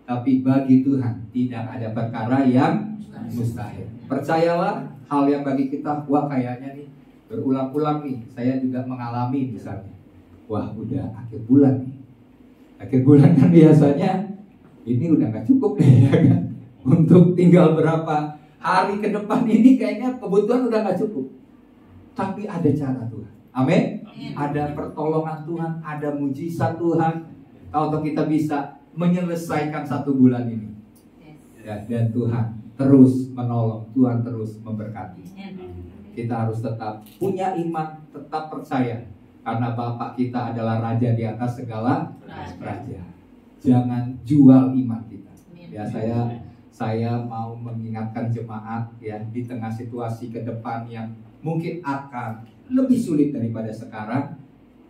Speaker 1: tapi bagi Tuhan tidak ada perkara yang mustahil. Percayalah, hal yang bagi kita, wah kayaknya nih berulang-ulang nih, saya juga mengalami misalnya, wah udah akhir bulan nih. Akhir bulan kan biasanya ini udah gak cukup nih, ya kan? Untuk tinggal berapa hari ke depan ini kayaknya kebutuhan udah gak cukup. Tapi ada cara Tuhan. Amin. Ada pertolongan Tuhan, ada mujizat Tuhan. Kalau kita bisa menyelesaikan 1 bulan ini, ya, dan Tuhan terus menolong, Tuhan terus memberkati. Kita harus tetap punya iman, tetap percaya, karena Bapak kita adalah Raja di atas segala raja. Jangan jual iman kita. Ya, saya mau mengingatkan jemaat, ya, di tengah situasi ke depan yang mungkin akan lebih sulit daripada sekarang,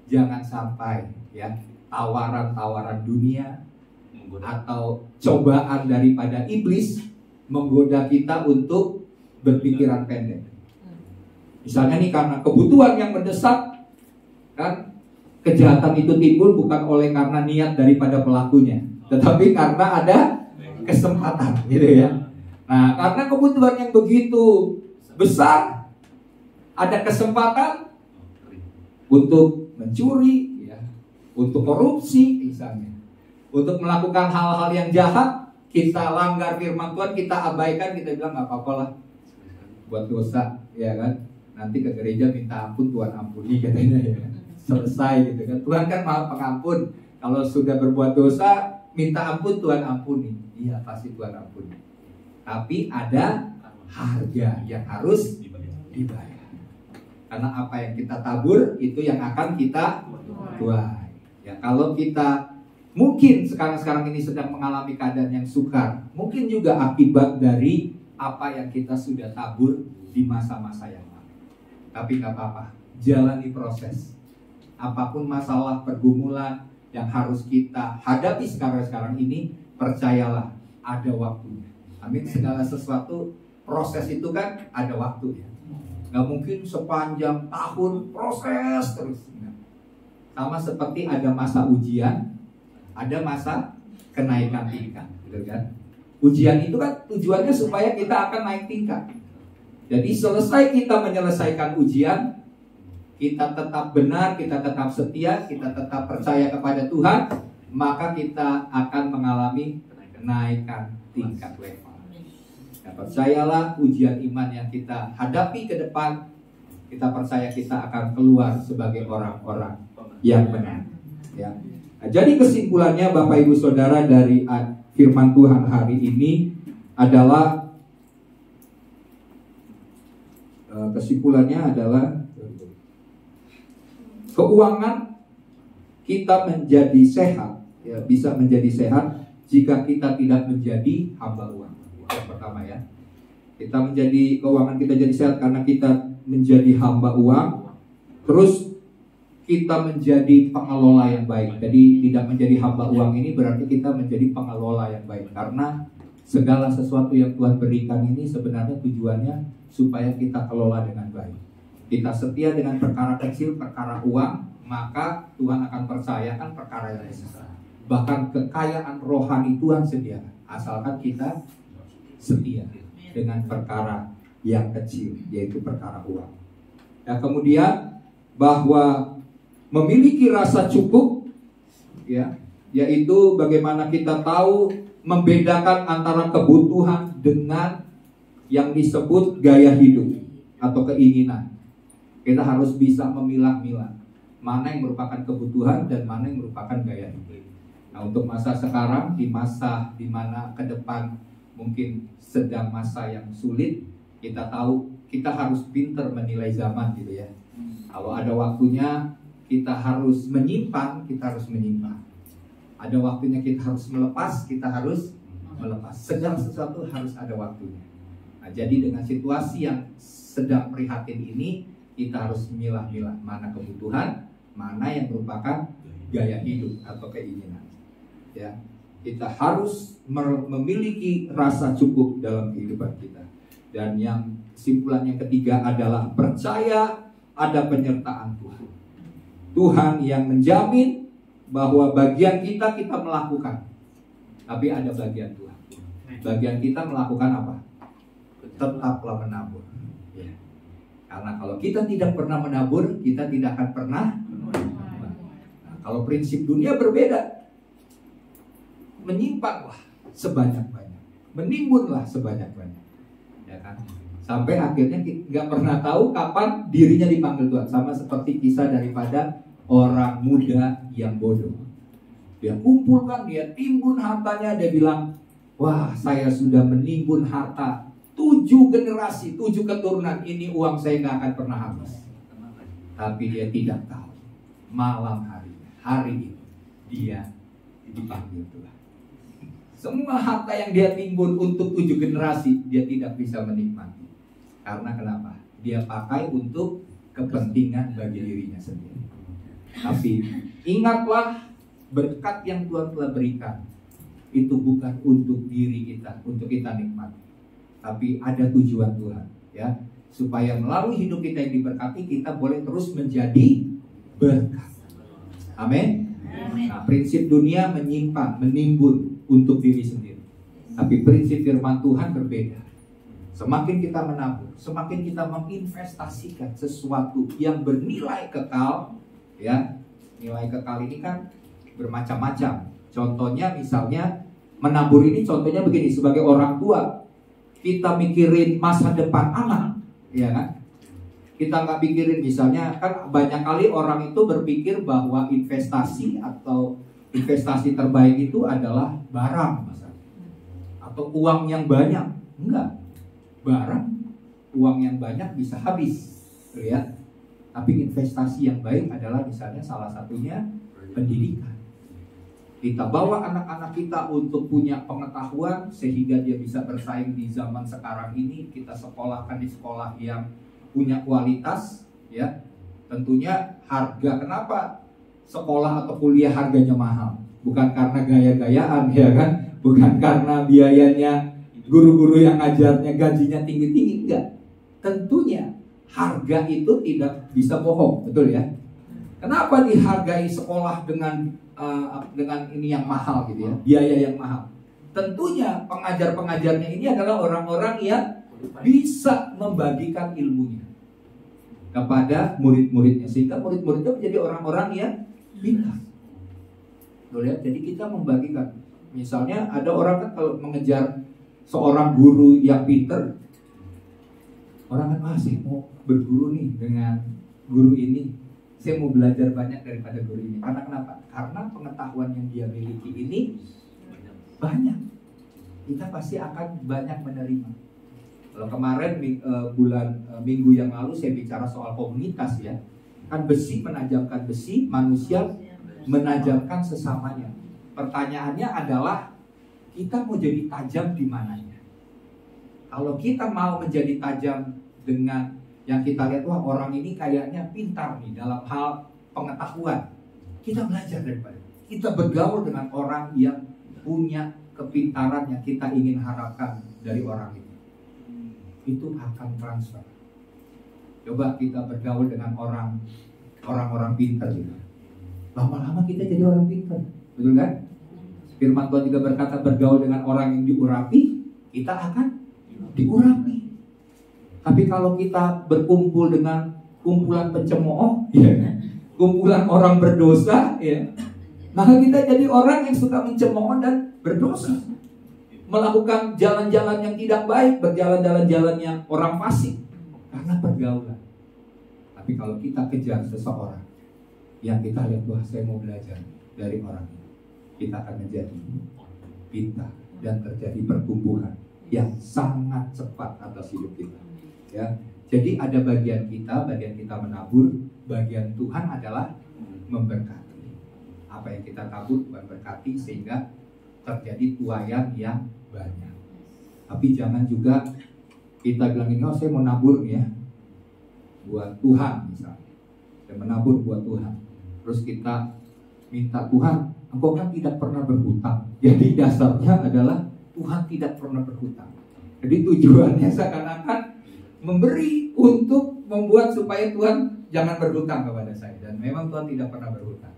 Speaker 1: jangan sampai, ya, tawaran-tawaran dunia atau cobaan daripada iblis menggoda kita untuk berpikiran pendek. Misalnya nih, karena kebutuhan yang mendesak, kan, kejahatan itu timbul bukan oleh karena niat daripada pelakunya, tetapi karena ada kesempatan, gitu ya. Nah, karena kebutuhan yang begitu besar, ada kesempatan untuk mencuri, ya, untuk korupsi misalnya, untuk melakukan hal-hal yang jahat, kita langgar firman Tuhan, kita abaikan, kita bilang nggak apa-apa lah, buat dosa, ya kan? Nanti ke gereja minta ampun, Tuhan ampuni katanya, ya. Selesai gitu kan. Tuhan kan maha pengampun. Kalau sudah berbuat dosa, minta ampun, Tuhan ampuni. Iya, pasti Tuhan ampuni. Tapi ada harga yang harus dibayar. Karena apa yang kita tabur itu yang akan kita tuai. Ya, kalau kita mungkin sekarang ini sedang mengalami keadaan yang sukar, mungkin juga akibat dari apa yang kita sudah tabur di masa-masa yang lalu. Tapi nggak apa-apa, jalani proses. Apapun masalah, pergumulan yang harus kita hadapi sekarang ini, percayalah ada waktunya. Amin. Segala sesuatu proses itu kan ada waktu ya. Gak mungkin sepanjang tahun proses terus. Sama seperti ada masa ujian, ada masa kenaikan tingkat, gitu kan? Ujian itu kan tujuannya supaya kita akan naik tingkat. Jadi selesai kita menyelesaikan ujian, kita tetap benar, kita tetap setia, kita tetap percaya kepada Tuhan, maka kita akan mengalami kenaikan tingkat level. Dan percayalah ujian iman yang kita hadapi ke depan, kita percaya kita akan keluar sebagai orang-orang yang benar. Ya. Nah, jadi kesimpulannya Bapak Ibu Saudara dari firman Tuhan hari ini adalah keuangan kita menjadi sehat, ya, bisa menjadi sehat jika kita tidak menjadi hamba uang. Yang pertama ya, keuangan kita jadi sehat karena kita menjadi hamba uang. Terus kita menjadi pengelola yang baik. Jadi tidak menjadi hamba uang ini berarti kita menjadi pengelola yang baik, karena segala sesuatu yang Tuhan berikan ini sebenarnya tujuannya supaya kita kelola dengan baik. Kita setia dengan perkara kecil, perkara uang, maka Tuhan akan percayakan perkara yang besar. Bahkan kekayaan rohani Tuhan sediakan, asalkan kita setia dengan perkara yang kecil, yaitu perkara uang. Ya, kemudian bahwa memiliki rasa cukup, ya, yaitu bagaimana kita tahu membedakan antara kebutuhan dengan yang disebut gaya hidup atau keinginan. Kita harus bisa memilah-milah mana yang merupakan kebutuhan dan mana yang merupakan gaya hidup. Nah, untuk masa sekarang, di masa dimana ke depan mungkin sedang masa yang sulit, kita tahu kita harus pintar menilai zaman gitu ya. Kalau ada waktunya kita harus menyimpan, kita harus menyimpan. Ada waktunya kita harus melepas, kita harus melepas. Segala sesuatu harus ada waktunya. Nah, jadi dengan situasi yang sedang prihatin ini, kita harus milah-milah mana kebutuhan, mana yang merupakan gaya hidup atau keinginan. Ya, kita harus memiliki rasa cukup dalam kehidupan kita. Dan yang kesimpulan yang ketiga adalah percaya ada penyertaan Tuhan. Tuhan yang menjamin bahwa bagian kita melakukan, tapi ada bagian Tuhan. Bagian kita melakukan apa? Tetaplah menabur. Ya. Karena kalau kita tidak pernah menabur, kita tidak akan pernah. Nah, kalau prinsip dunia berbeda, menyimpanlah sebanyak-banyak, menimbunlah sebanyak-banyak, ya kan? Sampai akhirnya nggak pernah tahu kapan dirinya dipanggil Tuhan. Sama seperti kisah daripada orang muda yang bodoh. Dia kumpulkan, dia timbun hartanya, dia bilang, wah, saya sudah menimbun harta 7 generasi, 7 keturunan, ini uang saya nggak akan pernah habis. Tapi dia tidak tahu malam hari itu dia dipanggil Tuhan. Semua harta yang dia timbun untuk 7 generasi, dia tidak bisa menikmati. Karena kenapa? Dia pakai untuk kepentingan bagi dirinya sendiri. Tapi ingatlah, berkat yang Tuhan telah berikan itu bukan untuk diri kita, untuk kita nikmati, tapi ada tujuan Tuhan, ya, supaya melalui hidup kita yang diberkati, kita boleh terus menjadi berkat. Amin. Nah, prinsip dunia menyimpan, menimbun untuk diri sendiri. Tapi prinsip firman Tuhan berbeda. Semakin kita menabur, semakin kita menginvestasikan sesuatu yang bernilai kekal, Ya, nilai kekal ini kan bermacam-macam. Contohnya misalnya menabur ini contohnya begini, sebagai orang tua kita mikirin masa depan anak, ya kan? Kita nggak pikirin misalnya, kan banyak kali orang itu berpikir bahwa investasi atau investasi terbaik itu adalah barang misalnya, atau uang yang banyak. Enggak, barang, uang yang banyak bisa habis, ya. Tapi investasi yang baik adalah misalnya salah satunya pendidikan. Kita bawa anak-anak kita untuk punya pengetahuan sehingga dia bisa bersaing di zaman sekarang ini. Kita sekolahkan di sekolah yang punya kualitas, ya. Tentunya harga, kenapa sekolah atau kuliah harganya mahal? Bukan karena gaya-gayaan, ya kan? Bukan karena biayanya, guru-guru yang ngajarnya gajinya tinggi-tinggi, enggak. Tentunya harga itu tidak bisa bohong, betul ya? Kenapa dihargai sekolah dengan ini yang mahal gitu ya, biaya yang mahal? Tentunya pengajar-pengajarnya ini adalah orang-orang yang bisa membagikan ilmunya kepada murid-muridnya, sehingga murid-muridnya menjadi orang-orang yang pintar. Lihat, jadi kita membagikan. Misalnya ada orang kan kalau mengejar seorang guru yang pintar, orang kan masih mau berguru nih dengan guru ini. Saya mau belajar banyak daripada guru ini. Karena kenapa? Karena pengetahuan yang dia miliki ini banyak. Kita pasti akan banyak menerima. Kalau kemarin minggu yang lalu saya bicara soal komunitas ya. Kan besi menajamkan besi, manusia menajamkan sesamanya. Pertanyaannya adalah kita mau jadi tajam di mananya? Kalau kita mau menjadi tajam dengan yang kita lihat, wah orang ini kayaknya pintar nih dalam hal pengetahuan, kita belajar daripada, kita bergaul dengan orang yang punya kepintaran yang kita ingin harapkan dari orang itu akan transfer. Coba kita bergaul dengan orang-orang pintar gitu. Lama-lama kita jadi orang pintar, betul kan? Firman Tuhan juga berkata, bergaul dengan orang yang diurapi, kita akan diurapi. Tapi kalau kita berkumpul dengan kumpulan pencemooh, ya, kumpulan orang berdosa, ya, maka kita jadi orang yang suka mencemooh dan berdosa, melakukan jalan-jalan yang tidak baik, berjalan-jalan yang orang fasik, karena pergaulan. Tapi kalau kita kejar seseorang yang kita lihat, wah saya mau belajar dari orang ini, kita akan menjadi pintar dan terjadi pertumbuhan yang sangat cepat atas hidup kita. Ya, jadi ada bagian kita menabur, bagian Tuhan adalah memberkati. Apa yang kita tabur Tuhan berkati sehingga terjadi tuaian yang banyak. Tapi jangan juga kita bilang ini, oh saya mau nabur ya buat Tuhan misalnya, saya menabur buat Tuhan. Terus kita minta, Tuhan, Engkau kan tidak pernah berhutang. Jadi dasarnya adalah Tuhan tidak pernah berhutang. Jadi tujuannya seakan-akan memberi untuk membuat supaya Tuhan jangan berhutang kepada saya. Dan memang Tuhan tidak pernah berhutang.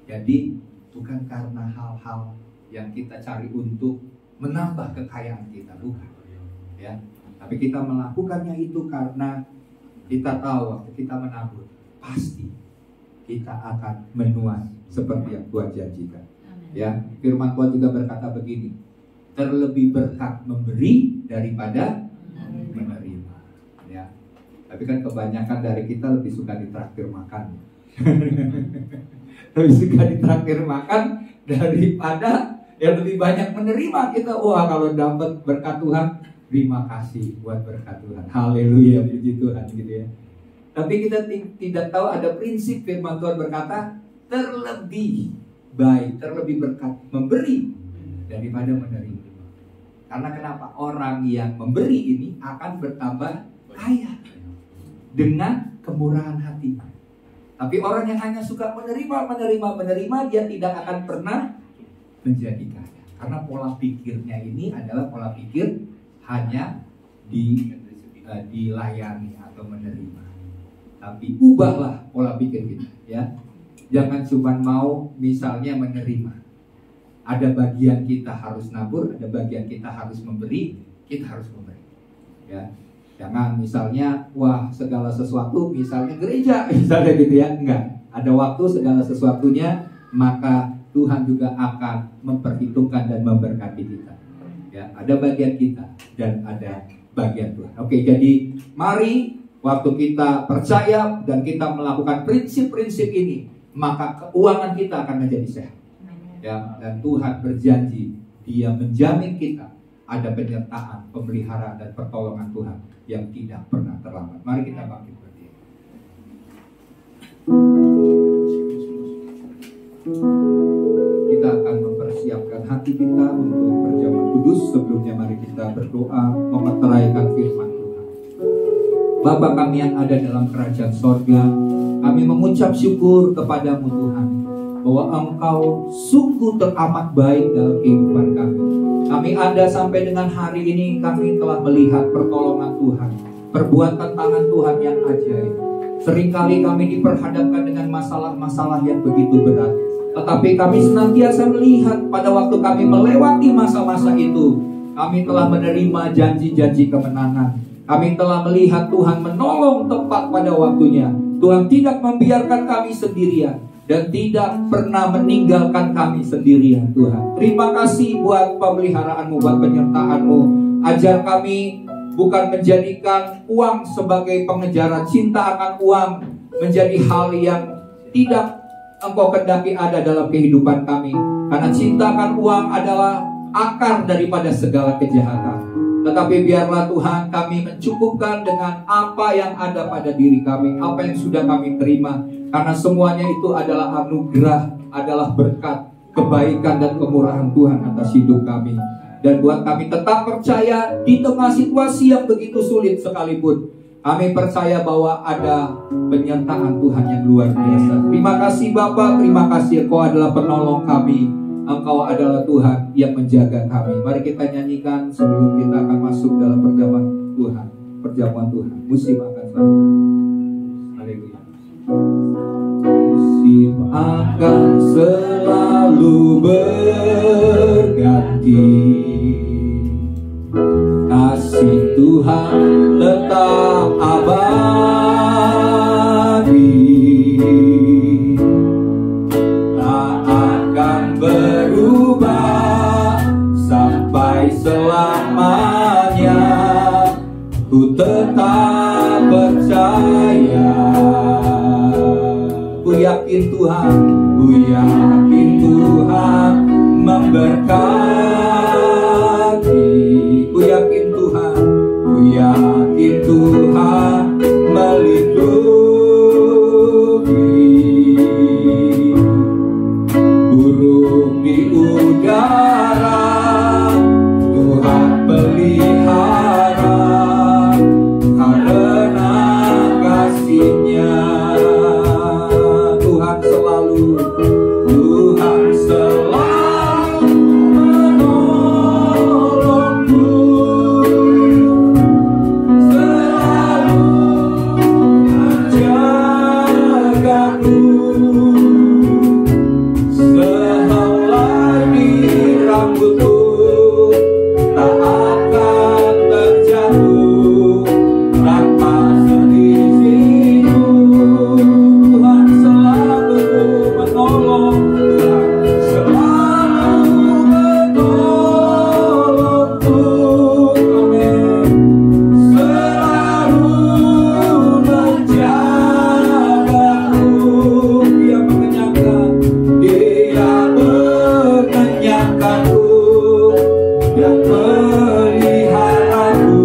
Speaker 1: Jadi bukan karena hal-hal yang kita cari untuk menambah kekayaan kita, bukan. Ya, tapi kita melakukannya itu karena kita tahu waktu kita menabur pasti kita akan menuai seperti yang Tuhan janjikan. Ya, firman Tuhan juga berkata begini, terlebih berkat memberi daripada menerima. Ya. Tapi kan kebanyakan dari kita lebih suka ditraktir makan. Lebih suka ditraktir makan daripada yang lebih banyak menerima. Kita, wah kalau dapat berkat Tuhan, terima kasih buat berkat Tuhan. Haleluya, puji Tuhan gitu ya. Tapi kita tidak tahu ada prinsip firman Tuhan berkata terlebih baik, terlebih berkat memberi daripada menerima. Karena kenapa? Orang yang memberi ini akan bertambah kaya dengan kemurahan hati. Tapi orang yang hanya suka menerima, dia tidak akan pernah menjadi kaya. Karena pola pikirnya ini adalah pola pikir hanya dilayani atau menerima. Tapi ubahlah pola pikir kita, ya. Jangan cuma mau misalnya menerima. Ada bagian kita harus nabur, ada bagian kita harus memberi, kita harus memberi. Ya. Jangan misalnya, wah segala sesuatu misalnya gereja, misalnya gitu ya. Enggak. Ada waktu segala sesuatunya, maka Tuhan juga akan memperhitungkan dan memberkati kita. Ya, ada bagian kita dan ada bagian Tuhan. Oke, jadi mari waktu kita percaya dan kita melakukan prinsip-prinsip ini, maka keuangan kita akan menjadi sehat. Ya, dan Tuhan berjanji, Dia menjamin kita ada penyertaan, pemeliharaan dan pertolongan Tuhan yang tidak pernah terlambat. Mari kita bangkit berdiri. Kita akan mempersiapkan hati kita untuk perjamuan kudus. Sebelumnya mari kita berdoa memeteraikan firman Tuhan. Bapa kami yang ada dalam kerajaan sorga, kami mengucap syukur kepadamu Tuhan, bahwa Engkau sungguh teramat baik dalam kehidupan kami. Kami ada sampai dengan hari ini, kami telah melihat pertolongan Tuhan, perbuatan tangan Tuhan yang ajaib. Seringkali kami diperhadapkan dengan masalah-masalah yang begitu berat, tetapi kami senantiasa melihat pada waktu kami melewati masa-masa itu, kami telah menerima janji-janji kemenangan. Kami telah melihat Tuhan menolong tepat pada waktunya. Tuhan tidak membiarkan kami sendirian dan tidak pernah meninggalkan kami sendirian, Tuhan. Terima kasih buat pemeliharaanmu, buat penyertaanmu. Ajar kami bukan menjadikan uang sebagai pengejaran, cinta akan uang menjadi hal yang tidak Engkau kendaki ada dalam kehidupan kami. Karena cinta akan uang adalah akar daripada segala kejahatan. Tetapi biarlah Tuhan kami mencukupkan dengan apa yang ada pada diri kami, apa yang sudah kami terima. Karena semuanya itu adalah anugerah, adalah berkat, kebaikan dan kemurahan Tuhan atas hidup kami. Dan buat kami tetap percaya di tengah situasi yang begitu sulit sekalipun, kami percaya bahwa ada penyertaan Tuhan yang luar biasa. Terima kasih Bapa, terima kasih Engkau adalah penolong kami. Engkau adalah Tuhan yang menjaga kami. Mari kita nyanyikan sebelum kita akan masuk dalam perjamuan Tuhan. Perjamuan Tuhan. Musim akan selalu. Haleluya. Musim akan selalu berganti. Kasih Tuhan tetap abadi. Berubah sampai selamanya. Ku tetap percaya. Ku yakin Tuhan, ku yakin Tuhan memberkati. Ku yakin Tuhan, ku yakin Tuhan melindungi. Burung di udara Tuhan pelihara, karena kasih-Nya Tuhan selalu menolongku, selalu menjagaku. Sehelai di rambutku tak akan terjatuh tanpa seizinku. Tuhan selalu menolong, Tuhan selalu menolongku. Amin. Selalu menjagaku. Dia mengenyangkan, Dia mengenyangkanku dan meliharaku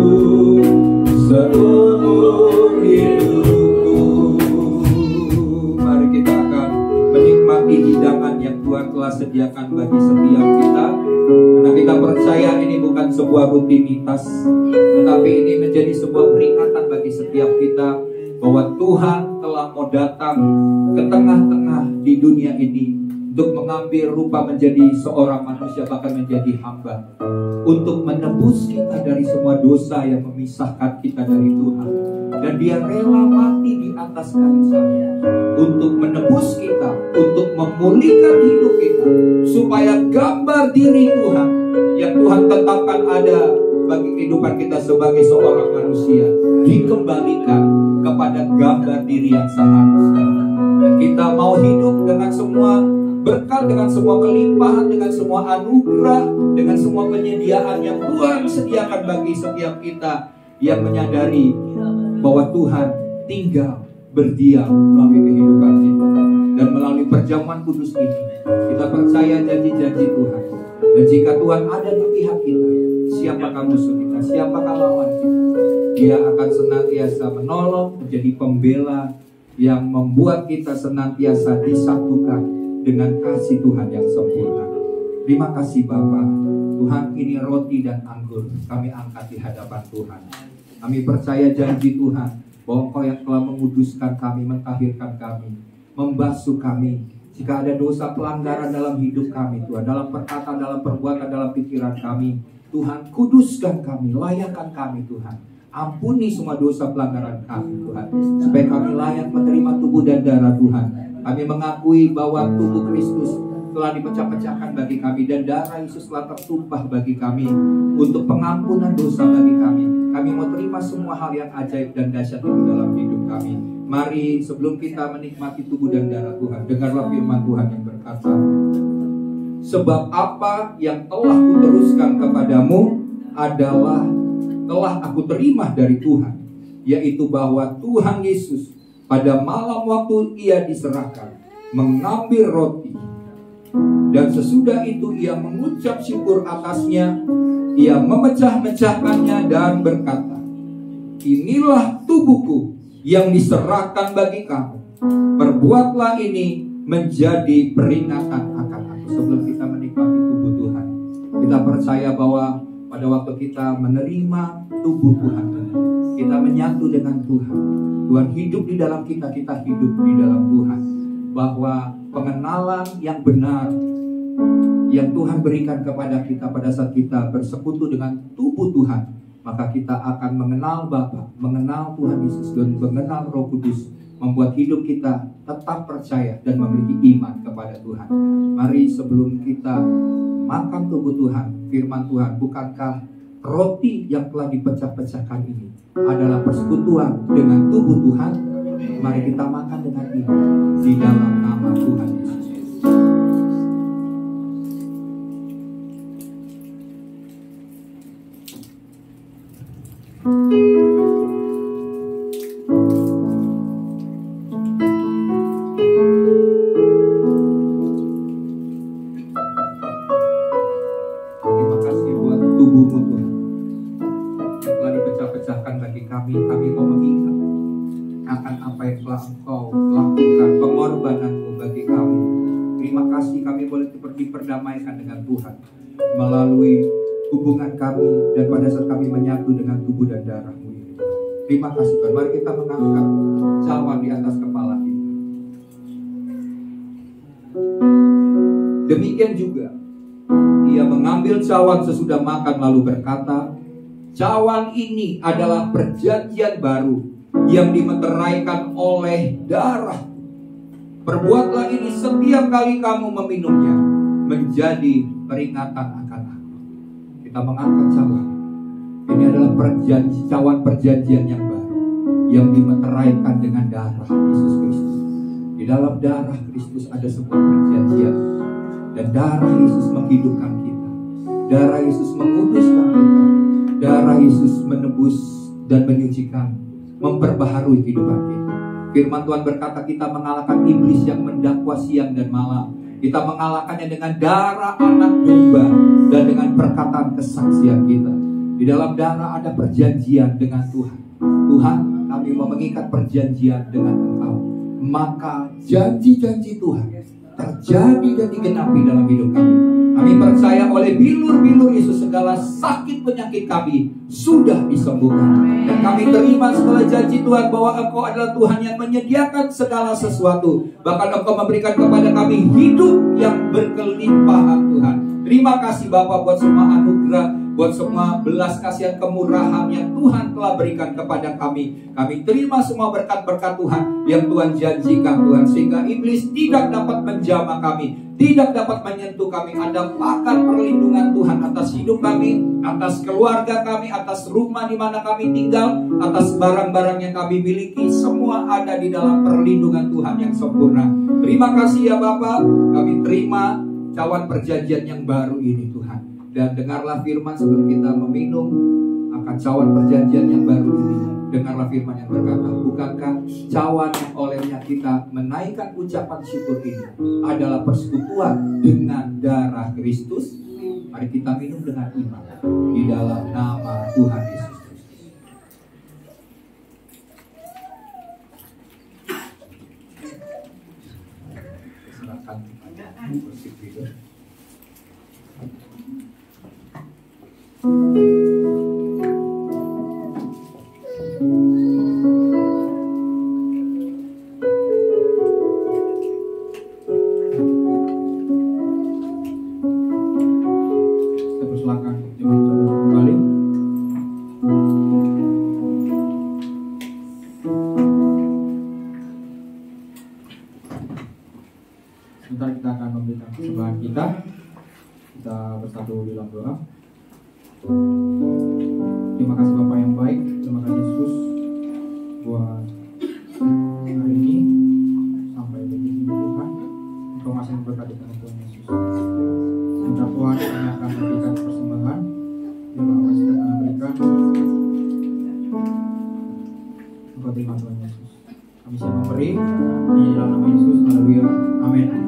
Speaker 1: seumur hidupku. Mari kita akan menikmati hidangan yang Tuhan telah sediakan bagi setiap kita. Karena kita percaya ini bukan sebuah rutinitas, tetapi ini menjadi sebuah peringatan bagi setiap kita bahwa Tuhan telah mau datang ke tengah-tengah di dunia ini untuk mengambil rupa menjadi seorang manusia, bahkan menjadi hamba, untuk menebus kita dari semua dosa yang memisahkan kita dari Tuhan. Dan Dia rela mati di atas kayu salib untuk menebus kita, untuk memulihkan hidup kita, supaya gambar diri Tuhan yang Tuhan tetapkan ada bagi kehidupan kita sebagai seorang manusia dikembalikan kepada gambar diri yang seharusnya. Dan kita mau hidup dengan semua berkat, dengan semua kelimpahan, dengan semua anugerah, dengan semua penyediaan yang Tuhan sediakan bagi setiap kita yang menyadari bahwa Tuhan tinggal berdiam melalui kehidupan kita. Dan melalui perjamuan kudus ini, kita percaya janji-janji Tuhan. Dan jika Tuhan ada di pihak kita, siapakah musuh kita, siapakah lawan kita? Dia akan senantiasa menolong, menjadi pembela yang membuat kita senantiasa disatukan dengan kasih Tuhan yang sempurna. Terima kasih Bapa. Tuhan, ini roti dan anggur kami angkat di hadapan Tuhan. Kami percaya janji Tuhan bahwa Engkau yang telah menguduskan kami, mentahirkan kami, membasuh kami. Jika ada dosa pelanggaran dalam hidup kami Tuhan, dalam perkataan, dalam perbuatan, dalam pikiran kami, Tuhan kuduskan kami, layakkan kami Tuhan. Ampuni semua dosa pelanggaran kami Tuhan, supaya kami layak menerima tubuh dan darah Tuhan. Kami mengakui bahwa tubuh Kristus telah dipecah-pecahkan bagi kami, dan darah Yesus telah tertumpah bagi kami untuk pengampunan dosa bagi kami. Kami mau terima semua hal yang ajaib dan dahsyat itu dalam hidup kami. Mari sebelum kita menikmati tubuh dan darah Tuhan, dengarlah firman Tuhan yang berkata, sebab apa yang telah kuteruskan kepadamu adalah telah aku terima dari Tuhan, yaitu bahwa Tuhan Yesus pada malam waktu ia diserahkan mengambil roti, dan sesudah itu ia mengucap syukur atasnya, ia memecah-mecahkannya dan berkata, inilah tubuhku yang diserahkan bagi kamu, perbuatlah ini menjadi peringatan akan aku. Sebelum kita menikmati tubuh Tuhan, kita percaya bahwa pada waktu kita menerima tubuh Tuhan, kita menyatu dengan Tuhan. Tuhan hidup di dalam kita, kita hidup di dalam Tuhan. Bahwa pengenalan yang benar yang Tuhan berikan kepada kita pada saat kita bersekutu dengan tubuh Tuhan, maka kita akan mengenal Bapa, mengenal Tuhan Yesus, dan mengenal Roh Kudus, membuat hidup kita tetap percaya dan memiliki iman kepada Tuhan. Mari sebelum kita makan tubuh Tuhan, firman Tuhan, bukankah roti yang telah dipecah-pecahkan ini adalah persekutuan dengan tubuh Tuhan? Mari kita makan dengan ini di dalam nama Tuhan Yesus. Kami mau mengingat akan apa yang telah Engkau lakukan, pengorbananmu bagi kami. Terima kasih kami boleh diperdamaikan dengan Tuhan melalui hubungan kami, dan pada saat kami menyatu dengan tubuh dan darah-Mu ini. Terima kasih Tuhan. Mari kita mengangkat cawan di atas kepala kita. Demikian juga ia mengambil cawan sesudah makan lalu berkata, cawan ini adalah perjanjian baru yang dimeteraikan oleh darah. Perbuatlah ini setiap kali kamu meminumnya menjadi peringatan akan aku. Kita mengangkat cawan. Ini adalah cawan perjanjian yang baru yang dimeteraikan dengan darah Yesus Kristus. Di dalam darah Kristus ada sebuah perjanjian, dan darah Yesus menghidupkan kita. Darah Yesus menguduskan kita. Darah Yesus menebus dan menyucikan, memperbaharui kehidupan kita. Firman Tuhan berkata kita mengalahkan iblis yang mendakwa siang dan malam. Kita mengalahkannya dengan darah anak domba dan dengan perkataan kesaksian kita. Di dalam darah ada perjanjian dengan Tuhan. Tuhan, kami mau mengikat perjanjian dengan Engkau. Maka janji-janji Tuhan terjadi dan digenapi dalam hidup kami. Kami percaya oleh bilur-bilur Yesus segala sakit penyakit kami sudah disembuhkan. Dan kami terima segala janji Tuhan bahwa Engkau adalah Tuhan yang menyediakan segala sesuatu. Bahkan Engkau memberikan kepada kami hidup yang berkelimpahan Tuhan. Terima kasih Bapa buat semua anugerah, buat semua belas kasihan kemurahan yang Tuhan telah berikan kepada kami. Kami terima semua berkat-berkat Tuhan yang Tuhan janjikan Tuhan, sehingga iblis tidak dapat menjamah kami, tidak dapat menyentuh kami. Ada pakat perlindungan Tuhan atas hidup kami, atas keluarga kami, atas rumah di mana kami tinggal, atas barang-barang yang kami miliki. Semua ada di dalam perlindungan Tuhan yang sempurna. Terima kasih ya Bapa, kami terima cawan perjanjian yang baru ini Tuhan. Dan dengarlah firman sebelum kita meminum akan cawan perjanjian yang baru ini. Dengarlah firman yang berkata, bukankah cawan yang olehnya kita menaikkan ucapan syukur ini adalah persekutuan dengan darah Kristus? Mari kita minum dengan iman di dalam nama Tuhan Yesus Kristus. Silakan musik video.
Speaker 3: Sebentar kita akan memberikan persembahan kita. Kita bersatu di dalam doa. Terima kasih Bapak yang baik, terima kasih Yesus buat hari ini sampai detik ini Tuhan. Engkau masih memberkati kami Tuhan Yesus. Sebentar Tuhan kami akan memberikan persembahan. Biarlah apa yang sudah kami berikan, Engkau terima Tuhan Yesus. Kami siap memberi hanya di dalam nama Yesus. Haleluya. Amin.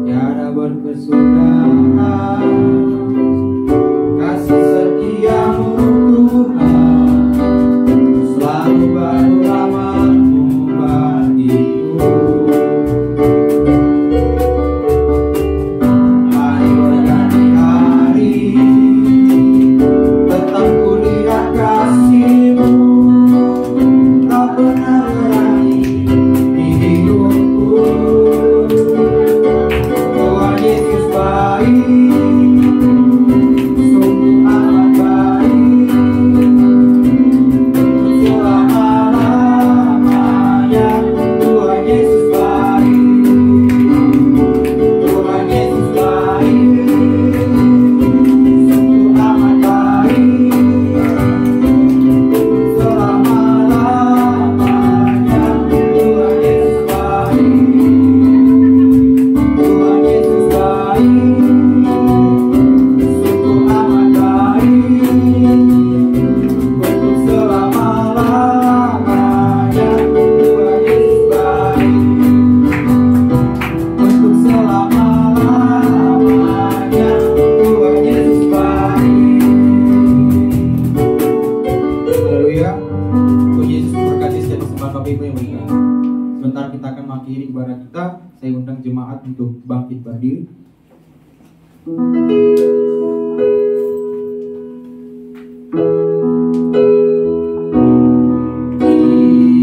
Speaker 3: Tiada berkesudahan kasih setiamu Tuhan, selalu baru rahmat-Mu bagiku. Hari berganti hari, tetap ku lihat kasih-Mu, tak pernah berhenti di hidupku. Tuhan Yesus baik, sungguh amat baik, selama-lamanya. Tuhan Yesus baik, Tuhan Yesus baik, sungguh amat baik, selama-lamanya. Tuhan Yesus baik, Tuhan Yesus baik, sungguh amat baik, untuk selama-lamanya. Tuhan Yesus baik, untuk selama-lamanya. Tuhan Yesus baik. Haleluya. Tuhan Yesus memberkati setiap persembahan Bapak Ibu yang berikan. Sebentar kita akan mengakhiri ibadah kita. Saya undang jemaat untuk bangkit berdiri.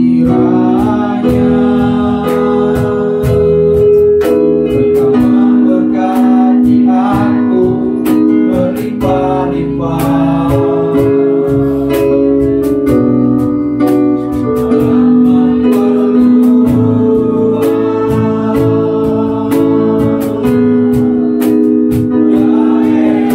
Speaker 3: Kiranya Engkau memberkati aku berlimpah-limpah dalam memperluas daya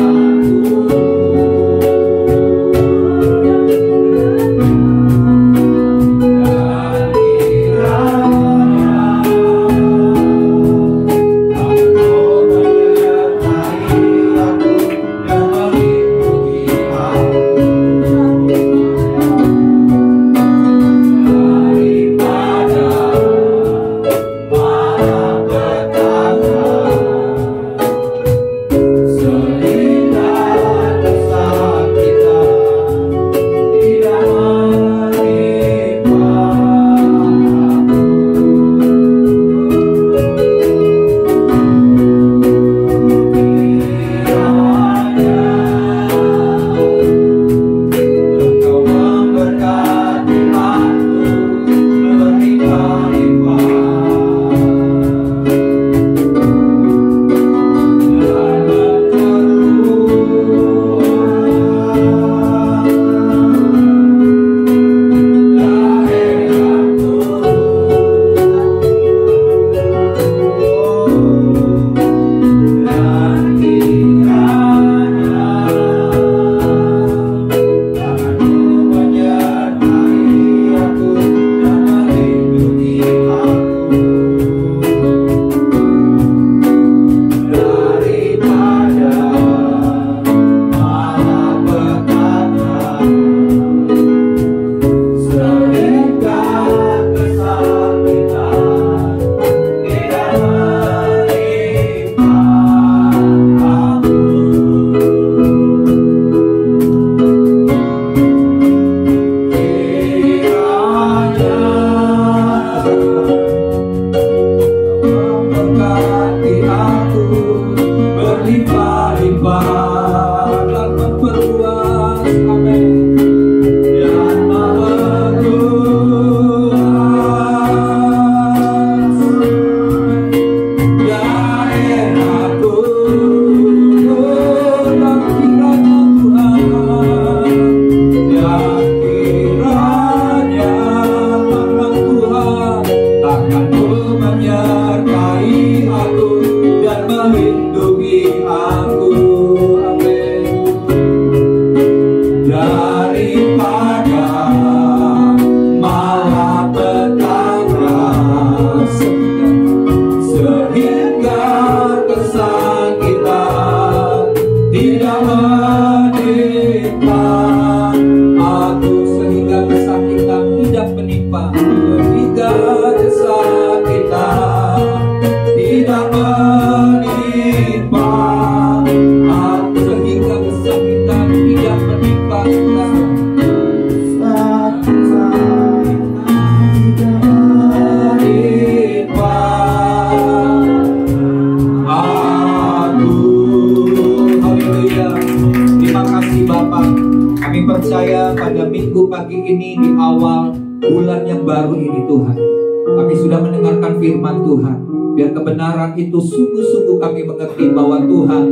Speaker 1: pagi ini di awal bulan yang baru ini Tuhan, kami sudah mendengarkan firman Tuhan. Biar kebenaran itu sungguh-sungguh kami mengerti bahwa Tuhan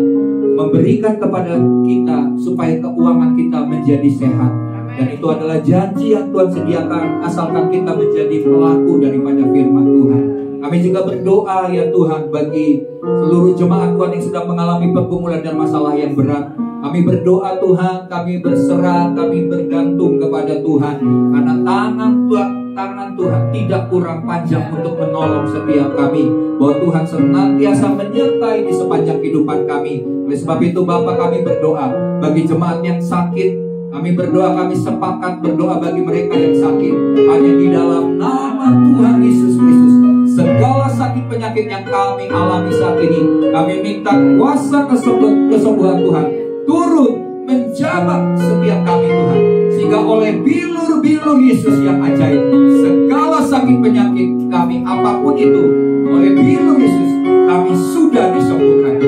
Speaker 1: memberikan kepada kita supaya keuangan kita menjadi sehat. Dan itu adalah janji yang Tuhan sediakan asalkan kita menjadi pelaku daripada firman Tuhan. Kami juga berdoa ya Tuhan bagi seluruh jemaat Tuhan yang sedang mengalami pergumulan dan masalah yang berat. Kami berdoa Tuhan, kami berserah, kami bergantung kepada Tuhan. Karena tangan Tuhan tidak kurang panjang untuk menolong setiap kami. Bahwa Tuhan senantiasa menyertai di sepanjang kehidupan kami. Oleh sebab itu Bapa, kami berdoa bagi jemaat yang sakit. Kami berdoa, kami sepakat berdoa bagi mereka yang sakit. Hanya di dalam nama Tuhan Yesus Kristus, segala sakit penyakit yang kami alami saat ini, kami minta kuasa kesembuhan Tuhan turun menjamah setiap kami Tuhan. Sehingga oleh bilur-bilur Yesus yang ajaib, segala sakit penyakit kami apapun itu, oleh bilur Yesus kami sudah disembuhkan.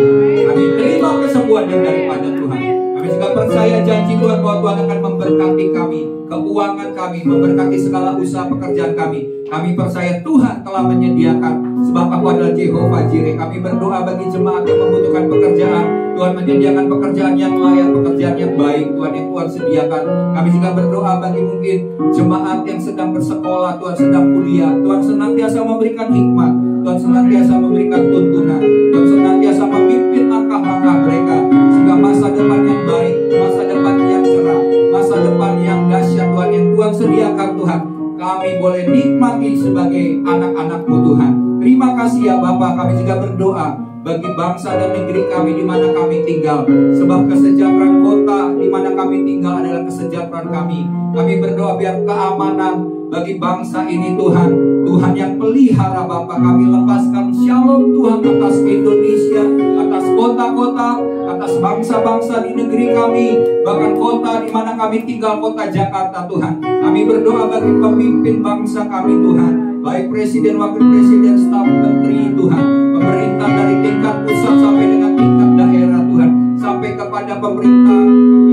Speaker 1: Kami terima kesembuhan yang daripada Tuhan. Kami juga percaya janji Tuhan bahwa Tuhan akan memberkati kami, keuangan kami, memberkati segala usaha pekerjaan kami. Kami percaya Tuhan telah menyediakan, sebab Aku adalah Jehovah Jireh. Kami berdoa bagi jemaat yang membutuhkan pekerjaan. Tuhan menyediakan pekerjaan yang layak, pekerjaan yang baik, Tuhan yang Tuhan sediakan. Kami juga berdoa bagi mungkin jemaat yang sedang bersekolah, Tuhan sedang kuliah. Tuhan senantiasa memberikan hikmat, Tuhan senantiasa memberikan tuntunan, Tuhan senantiasa memimpin langkah-langkah mereka sehingga masa depan yang baik, masa depan yang cerah, masa depan yang dahsyat Tuhan yang Tuhan sediakan Tuhan, kami boleh nikmati sebagai anak-anak-Mu Tuhan. Terima kasih ya Bapa. Kami juga berdoa bagi bangsa dan negeri kami di mana kami tinggal, sebab kesejahteraan kota di mana kami tinggal adalah kesejahteraan kami. Kami berdoa biar keamanan bagi bangsa ini Tuhan, Tuhan yang pelihara Bapa. Kami lepaskan shalom Tuhan atas Indonesia, atas kota-kota, atas bangsa-bangsa di negeri kami, bahkan kota di mana kami tinggal, kota Jakarta Tuhan. Kami berdoa bagi pemimpin bangsa kami Tuhan, baik presiden, wakil presiden, staf menteri Tuhan, pemerintah dari tingkat pusat sampai dengan tingkat daerah Tuhan, sampai kepada pemerintah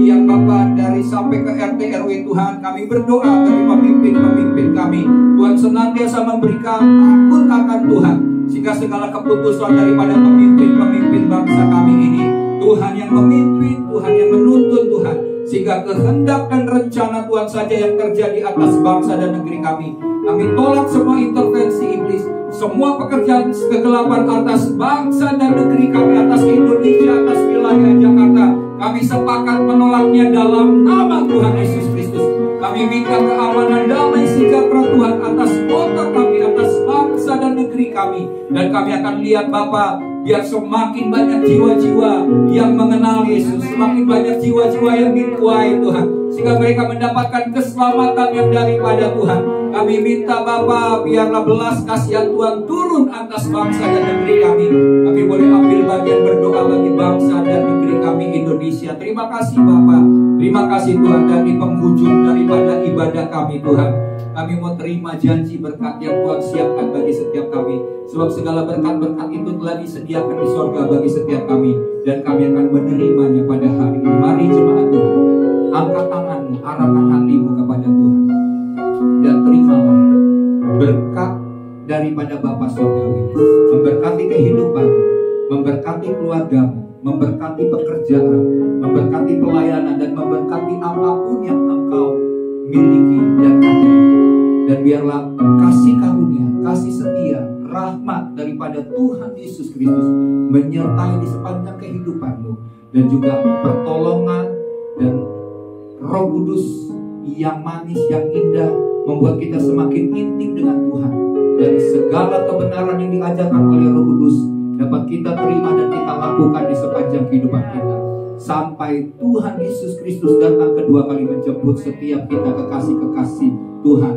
Speaker 1: yang Bapak dari sampai ke RT RW Tuhan. Kami berdoa bagi pemimpin-pemimpin kami, Tuhan senantiasa memberikan takut akan Tuhan, sehingga segala keputusan daripada pemimpin-pemimpin bangsa kami ini, Tuhan yang memimpin, Tuhan yang menuntun Tuhan, sehingga kehendak dan rencana Tuhan saja yang terjadi atas bangsa dan negeri kami. Kami tolak semua intervensi iblis, semua pekerjaan kegelapan atas bangsa dan negeri kami, atas Indonesia, atas wilayah Jakarta. Kami sepakat menolaknya dalam nama Tuhan Yesus Kristus. Kami minta keamanan, damai, sejahtera Tuhan atas kota kami, atas bangsa dan negeri kami. Dan kami akan lihat Bapa, biar semakin banyak jiwa-jiwa yang mengenal Yesus, semakin banyak jiwa-jiwa yang dituai Tuhan, sehingga mereka mendapatkan keselamatan yang daripada Tuhan. Kami minta Bapa, biarlah belas kasihan Tuhan turun atas bangsa dan negeri kami. Kami boleh ambil bagian berdoa bagi bangsa dan negeri kami Indonesia. Terima kasih Bapa, terima kasih Tuhan. Dan di penghujung daripada ibadah kami Tuhan, kami mau terima janji berkat yang Tuhan siapkan bagi setiap kami. Sebab segala berkat-berkat itu telah disediakan di sorga bagi setiap kami, dan kami akan menerimanya pada hari ini. Mari jemaat Tuhan, angkat tanganmu, arahkan hatimu kepada Tuhan, dan terimalah berkat daripada Bapa Surgawi, memberkati kehidupanmu, memberkati keluargamu, memberkati pekerjaan, memberkati pelayanan, dan memberkati apapun yang engkau miliki dan ada. Dan biarlah kasih karunia, kasih setia, rahmat daripada Tuhan Yesus Kristus menyertai di sepanjang kehidupanmu, dan juga pertolongan dan Roh Kudus yang manis, yang indah, membuat kita semakin intim dengan Tuhan, dan segala kebenaran yang diajarkan oleh Roh Kudus dapat kita terima dan kita lakukan di sepanjang kehidupan kita, sampai Tuhan Yesus Kristus datang kedua kali menjemput setiap kita kekasih-kekasih Tuhan.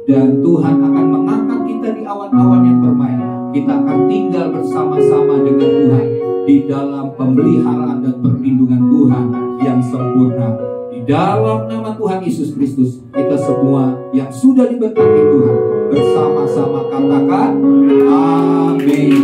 Speaker 1: Dan Tuhan akan mengangkat kita di awan-awan yang permai. Kita akan tinggal bersama-sama dengan Tuhan di dalam pemeliharaan dan perlindungan Tuhan yang sempurna. Di dalam nama Tuhan Yesus Kristus, kita semua yang sudah diberkati Tuhan bersama-sama katakan amin.